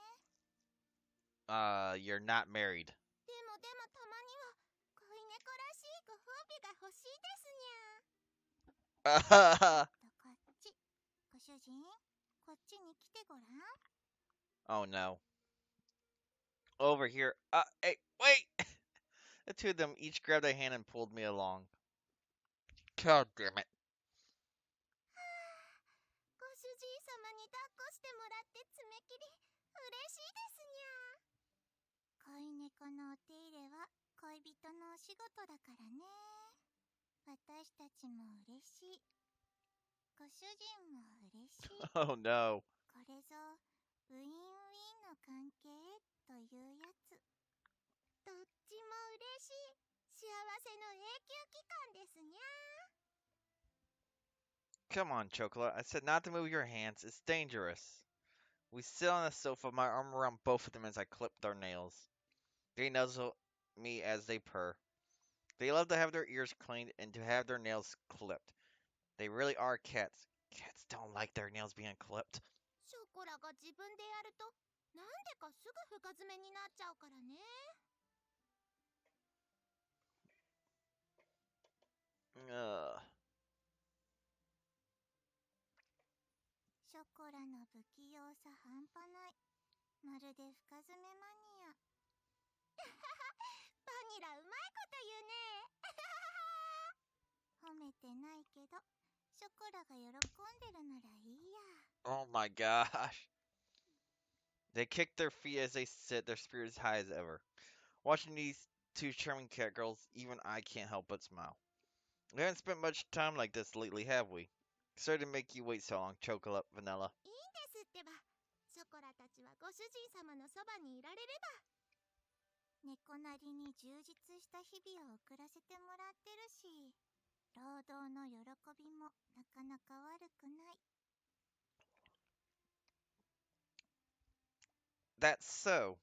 You're not married. でもたまには恋猫らしいご褒美が欲しいですにゃ。こっち。ご主人、こっちに来てごらん。 Oh no. Over here. Hey, wait! The two of them each grabbed a hand and pulled me along. God damn it. ご主人様に抱っこしてもらって爪切り嬉しいですにゃ。恋猫のお手入れは恋人のお仕事だからね。私たちも嬉しい。ご主人も嬉しい。 Oh no. これぞウィンウィンの関係というやつ。どっちも嬉しい幸せの永久期間ですにゃ。 Come on, Chocolate. I said not to move your hands. It's dangerous. We sit on the sofa, my arm around both of them as I clip their nails. They nuzzle me as they purr. They love to have their ears cleaned and to have their nails clipped. They really are cats. Cats don't like their nails being clipped. ショコラが自分でやるとなんでかすぐ深爪になっちゃうからね。 Ugh. ショコラの不器用さ半端ない。まるで深爪マニア。バニラうまいこと言うね。褒めてないけどショコラが喜んでるならいいや。 Oh my gosh. They kick their feet as they sit, their spirits high as ever. Watching these two charming cat girls, even I can't help but smile. We haven't spent much time like this lately, have we? Sorry to make you wait so long, Chocolate Vanilla. いいんですってば。ショコラたちはご主人様のそばにいられれば。猫なりに充実した日々を送らせてもらってるし、労働の喜びもなかなか悪くない。 That's so.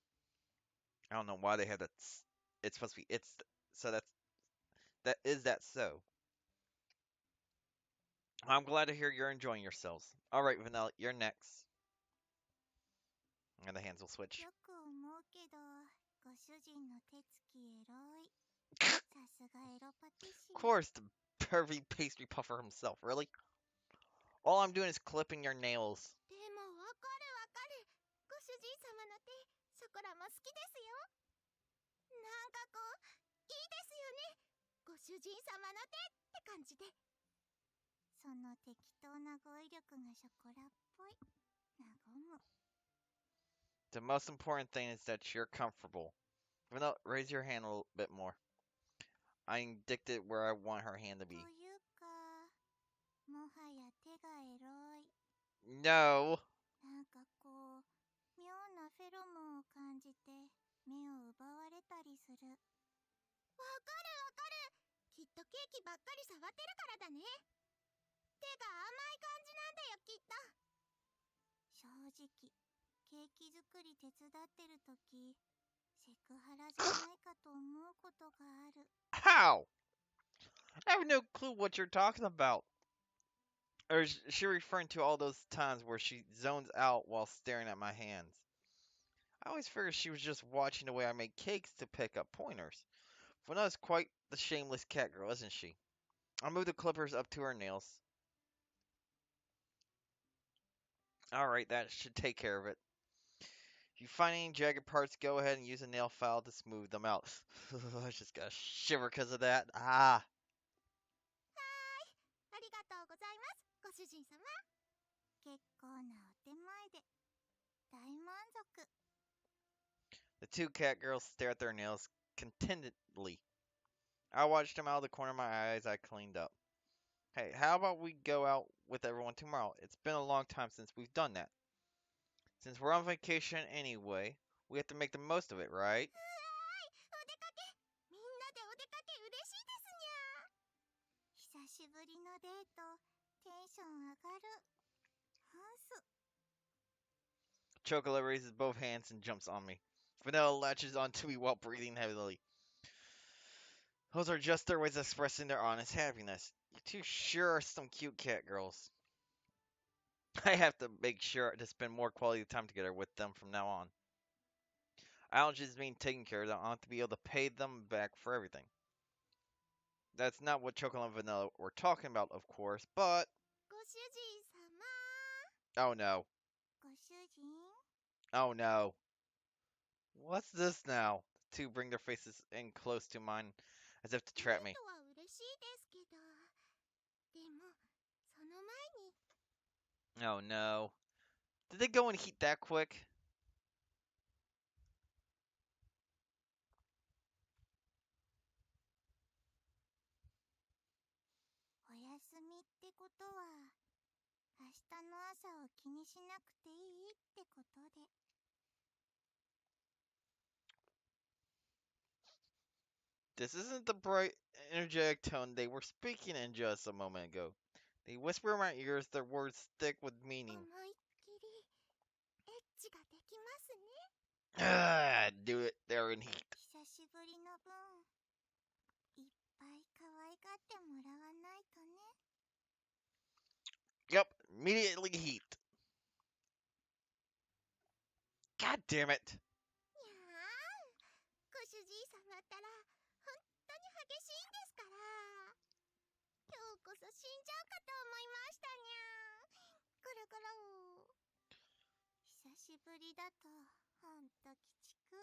I don't know why they have that. It's supposed to be it's so that so. I'm glad to hear you're enjoying yourselves. All right, Vanilla, you're next. And the hands will switch. よく思うけど、ご主人の手つきエロい。さすがエロパティシ Of エ。 course, the pervy pastry puffer himself. Really? All I'm doing is clipping your nails. でもわかるわかる。ご主人様の手、ショコラも好きですよ。なんかこう、いいですよね。ご主人様の手って感じで。その適当な語彙力がショコラっぽい。和む。 The most important thing is that you're comfortable. Vanilla, raise your hand a little bit more. I indict it where I want her hand to と be. いうか、もはや手がエロい。 No. なんかこう、妙なフェロモンを感じて目を奪われたりする。わかるわかる。きっとケーキばっかり触ってるからだね。手が甘い感じなんだよ、きっと。正直、ケーキ作り手伝ってるとき、セクハラじゃないかと思うことがある。How? I have no clue what you're talking about. Or is she referring to all those times where she zones out while staring at my hands? I always figured she was just watching the way I make cakes to pick up pointers. Vanessa's quite the shameless cat girl, isn't she? I'll move the clippers up to her nails. Alright, that should take care of it. If you find any jagged parts, go ahead and use a nail file to smooth them out. I just got a shiver because of that. Ah. ありがとうございます、ご主人様。結構なお手前で大満足。The two cat girls stare at their nails contentedly. I watched them out of the corner of my eye as I cleaned up. Hey, how about we go out with everyone tomorrow? It's been a long time since we've done that. Since we're on vacation anyway, we have to make the most of it, right? お出かけ、みんなでお出かけ嬉しいですにゃ。久しぶりのデート、テンション上がる。ハウス。 Chocolate raises both hands and jumps on me. Vanilla latches onto me while breathing heavily. Those are just their ways of expressing their honest happiness. You two sure are some cute cat girls. I have to make sure to spend more quality time together with them from now on. I don't just mean taking care of them, I want to be able to pay them back for everything. That's not what Chocolate and Vanilla were talking about, of course, but... ご主人様。 Oh no. ご主人。 Oh no. What's this now? The two bring their faces in close to mine, as if to trap me. デートは嬉しいですけど、でもその前に。 Oh no. Did they go and heat that quick? お休みってことは、明日の朝を気にしなくていいってことで。 This isn't the bright, energetic tone they were speaking in just a moment ago. They whisper in my ears, their words thick with 思 meaning. いっきりエッチができますね。 Ah, do it. They're in heat. 久しぶりの分、いっぱい可愛がってもらわないとね。 Yep, immediately heat. God damn it. にゃーん、ご主人様ったら本当に激しいんですから。今日こそ死んじゃうかと思いましたにゃー。ゴロゴロ。久しぶりだとほんと鬼畜。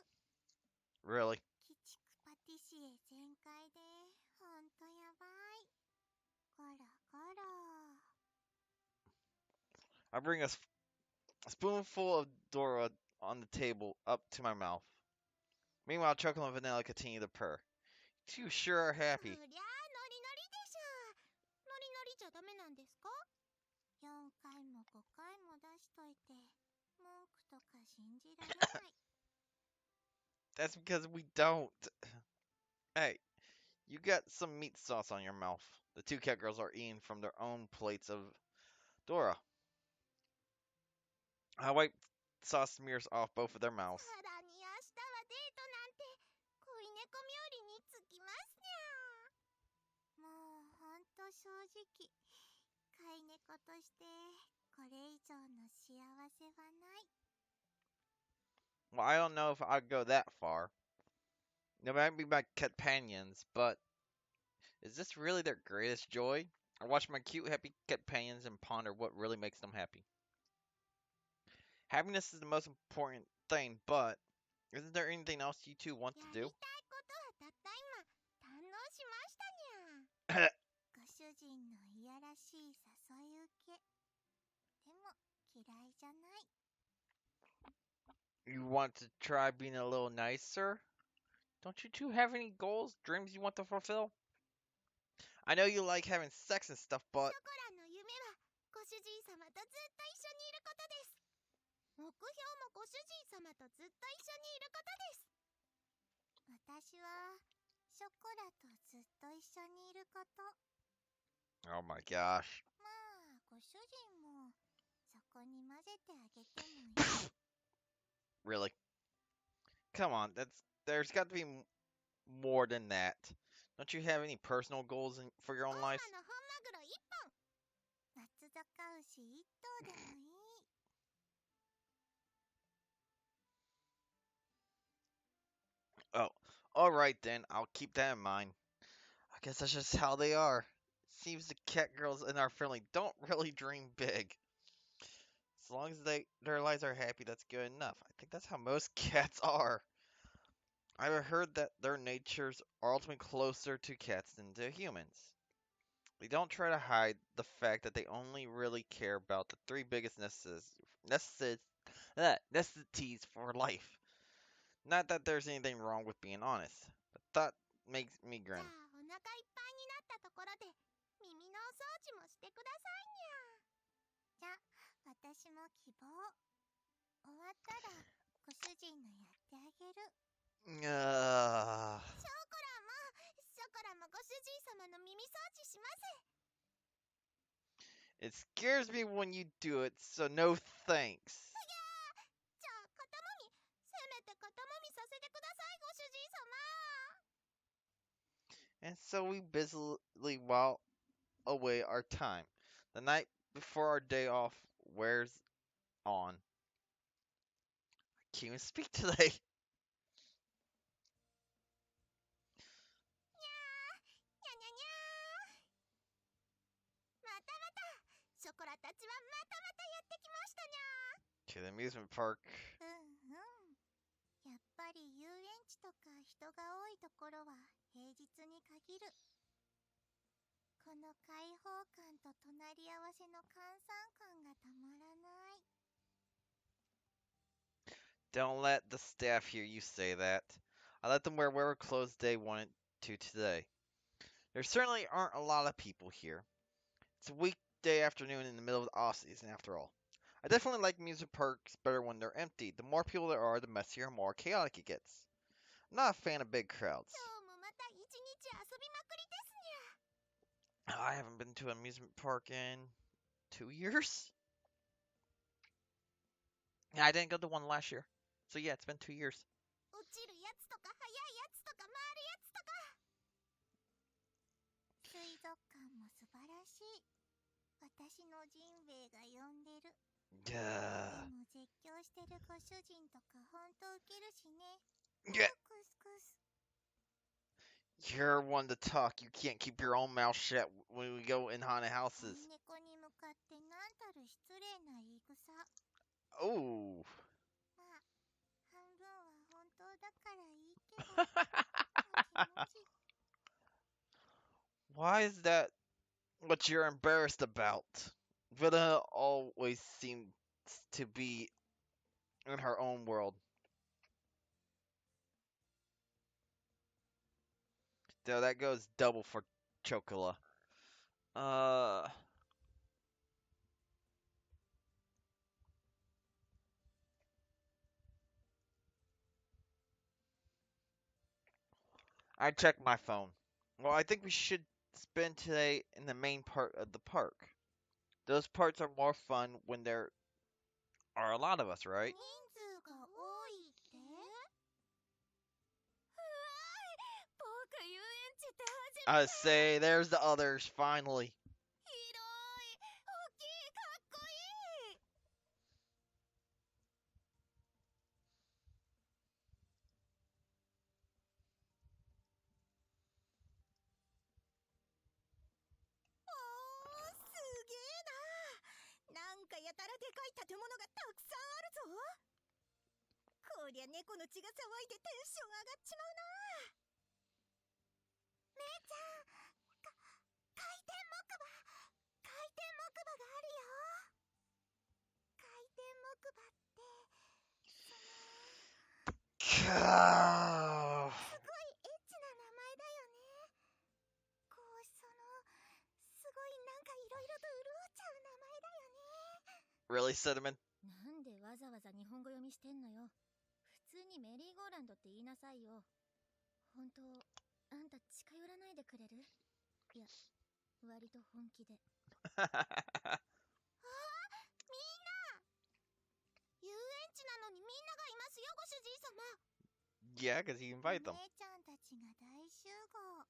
Really? 鬼畜パティシエ全開でほんとやばい。ゴロゴロ。 I bring a spoonful of Dora on the table up to my mouth. Meanwhile, Chocolate and Vanilla continue to purr. You two sure are そ happy. りゃあノリノリでしょ。ノリノリじゃダメなんですか。 4回も5回も出しといて文句とか信じられない。 That's because we don't. Hey, you got some meat sauce on your mouth. The two cat girls are eating from their own plates of Dora. I wipe sauce smears off both of their mouths. さらに明日はデートなんて恋猫冥利につきますにゃ。もうほんと正直飼い猫としてこれ以上の幸せはない。 Well, I don't know if I'd go that far. They might be my companions, but is this really their greatest joy? I watch my cute, happy companions and ponder what really makes them happy. Happiness is the most important thing, but isn't there anything else you two want や to りたい do? ことはたった今堪能しましたにゃ。ご主人のいやらしい誘い受け。でも嫌いじゃない。 You want to try being a little nicer? Don't you two have any goals, dreams you want to fulfill? I know you like having sex and stuff, シ but ョコラの夢はご主人様とずっと一緒にいることです。目標もご主人様とずっと一緒にいることです。私はショコラとずっと一緒にいること。 Oh my gosh. まあご主人もそこに混ぜてあげてもいい。 Really? Come on, there's got to be more than that. Don't you have any personal goals for your 大 own 間 life? の本マグロ1本、松坂牛1頭でもいい。 Oh, all right then. I'll keep that in mind. I guess that's just how they are. Seems the cat girls in our family don't really dream big. As long as their lives are happy, that's good enough. I think that's how most cats are. I've heard that their natures are ultimately closer to cats than to humans. They don't try to hide the fact that they only really care about the three biggest necessities for life. Not that there's anything wrong with being honest, but that makes me じゃあ grin. お腹いっぱいになったところで耳のお掃除もしてくださいにゃ。じゃあ私も希望。終わったらご主人のやってあげる。 Uh, ショコラもご主人様の耳掃除します。 it scares me when you do it, so no thanks. じゃあ肩もみ、せめて肩もみさせてくださいご主人様。 And so we busily while away our time. The night before our day off wears on. I can't even speak today. にゃにゃにゃー。またまたショコラたちはまたまたやってきましたにゃ。 To the amusement park. やっぱり遊園地とか人が多いところは平日に限る。この開放感と隣り合わせの閑散感がたまらない。 Don't let the staff hear you say that. I let them wear whatever clothes they wanted to today. There certainly aren't a lot of people here. It's a weekday afternoon in the middle of the off season, after all. I definitely like amusement parks better when they're empty. The more people there are, the messier and more chaotic it gets. I'm not a fan of big crowds. 今日もまた一日遊びまくりですにゃ。 I haven't been to an amusement park in 2 years. Yeah, I didn't go to one last year. So yeah, it's been 2 years. 落ちるやつとか速いやつとか回るやつとか。水族館も素晴らしい。私のジンベエが呼んでる。で Yeah. も絶叫してるご主人とかほんとウケるしね。 Yeah. クスクス。 You're one to talk. You can't keep your own mouth shut when we go in haunted 飼 houses. い猫に向かってなんたる失礼な言い草。 Oh. まあ半分は本当だからいいけど。気持ち。 Why is that what you're embarrassed about? Villa always seems to be in her own world. So that goes double for Chocola. I checked my phone. Well, I think we should spend today in the main part of the park. Those parts are more fun when there are a lot of us, right? 人数が多いって？ 僕遊園地って初めて。 I say, there's the others, finally. 広い、大きい、かっこいい。 おー、すげえな。なんかやたらでかい建物がたくさんあるぞ。こりゃ猫の血が騒いでテンション上がっちまうな。姉ちゃん、回転木馬、回転木馬があるよ。回転木馬って、Gah. すごいエッチな名前だよね。こうすごいなんかいろいろと潤っちゃう名前だよね。 Really, Cinnamon? なんでわざわざ日本語読みしてんのよ。普通にメリーゴーランドって言いなさいよ。本当あんた近寄らないでくれる？いや、割と本気で。遊園地なのにみんながいますよ、ご主人様。Yeah, because he お invited them. 姉ちゃんたちが大集合。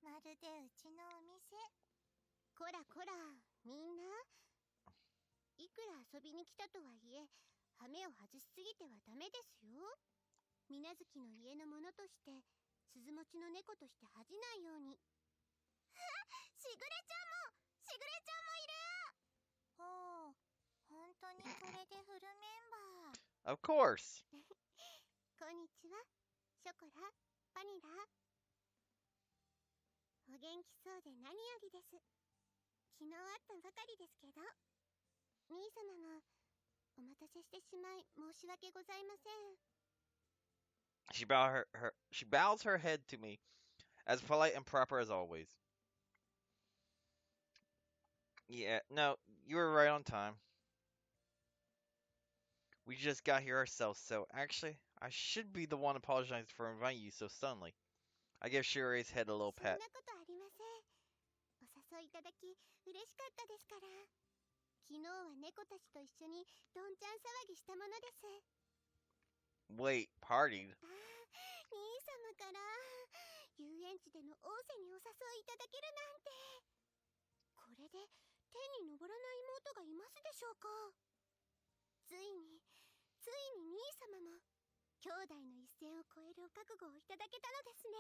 まるでうちのお店。こらこら、みんな。いくら遊びに来たとはいえ、羽目を外しすぎてはダメですよ。水無月の家のものとして、鈴持ちの猫として恥じないように。しぐれちゃんもしぐれちゃんもいる。ほう、本当にこれでフルメンバー。Of course. こんにちは、ショコラ、バニラ。お元気そうで何よりです。昨日会ったばかりですけど。兄様もお待たせしてしまい申し訳ございません。She bows her head to me, as polite and proper as always. Yeah, no, you were right on time. We just got here ourselves, so actually, I should be the one apologizing for inviting you so suddenly. I gave Shira's head a little そんな pat. ことありません。お誘いいただき嬉しかったですから。昨日は猫たちと一緒にどんちゃん騒ぎしたものです。Wait, partied? ああ、兄様から遊園地での仰せにお誘いいただけるなんて。これで天に昇らない妹がいますでしょうか。ついに兄様も兄弟の一線を越えるお覚悟をいただけたのですね。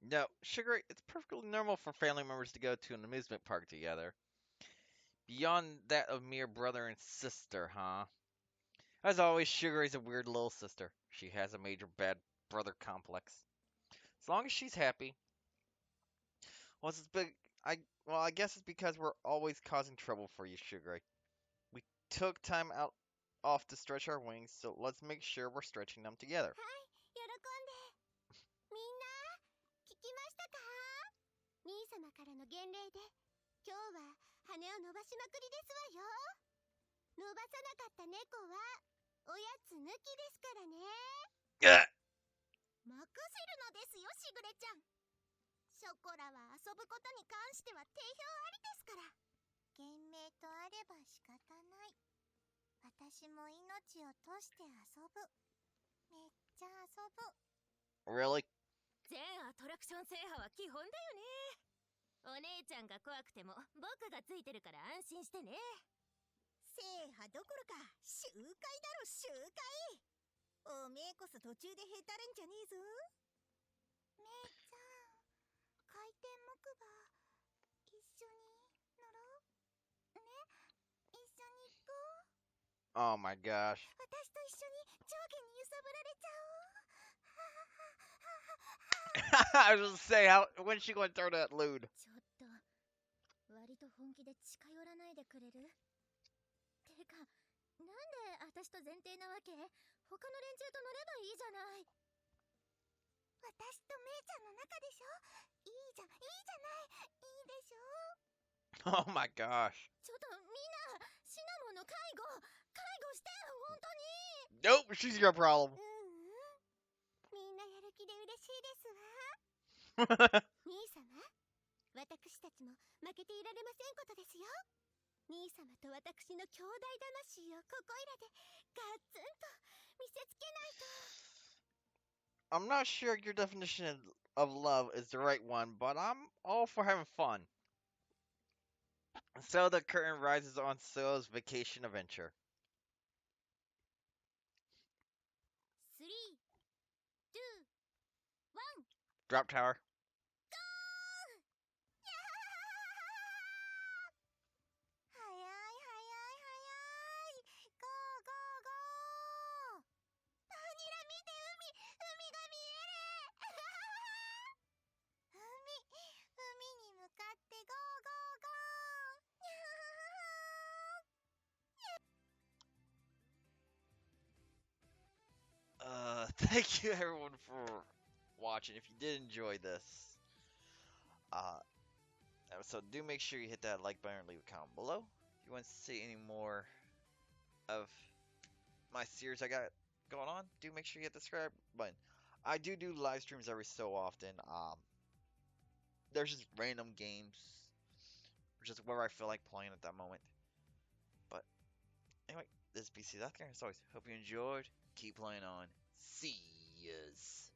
No, Sugar, it's perfectly normal for family members to go to an amusement park together. Beyond that of mere brother and sister, huh? As always, Sugar is a weird little sister. She has a major bad brother complex. As long as she's happy. Well, it's big. I guess it's because we're always causing trouble for you, Sugar. We took time out off to stretch our wings, so let's make sure we're stretching them together. はい、喜んで。みんな、聞きましたか？兄様からの言令で、今日は羽を伸ばしまくりですわよ。伸ばさなかった猫は、おやつ抜きですからね。任せるのですよ、しぐれちゃん。ショコラは遊ぶことに関しては定評ありですから。幻命とあれば仕方ない。私も命を賭して遊ぶ。めっちゃ遊ぶ。Really? 全アトラクション制覇は基本だよね。お姉ちゃんが怖くても僕がついてるから安心してね。制覇どころか集会だろ、集会。おめえこそ途中でへたれんじゃねえぞ。めいちゃん、回転木馬一緒に乗ろうね。一緒に行こう。 Oh my gosh. 私と一緒に上下に揺さぶられちゃおう。 I was gonna say, how when's she gonna throw that lewd? ちょっと、割と本気で近寄らないでくれる？てか、なんで私と前提なわけ？他の連中と乗ればいいじゃない。私とめいちゃんの中でしょ。いいじゃない、いいでしょ。 Oh my gosh. ちょっとみんな、シナモンの介護して、本当に。 Nope, she's your problem. みんなやる気で嬉しいですわ。兄様、私たちも負けていられませんことですよ。兄様と私の兄弟魂をここいらでガツンと見せつけないと。 I'm not sure your definition of love is the right one, but I'm all for having fun. So the curtain rises on So's vacation adventure. 3、2、1。 Drop tower. 早い早い早い。ゴーゴーゴー。バニラ見て、海が見える。海に向かってゴーゴーゴー。Thank you everyone for watching. If you did enjoy this episode, do make sure you hit that like button and leave a comment below. If you want to see any more of my series I got going on, do make sure you hit the subscribe button. I do live streams every so often. There's just random games, just where I feel like playing at that moment. But anyway, this is BC Deathcare. As always, hope you enjoyed. Keep playing on. See yas.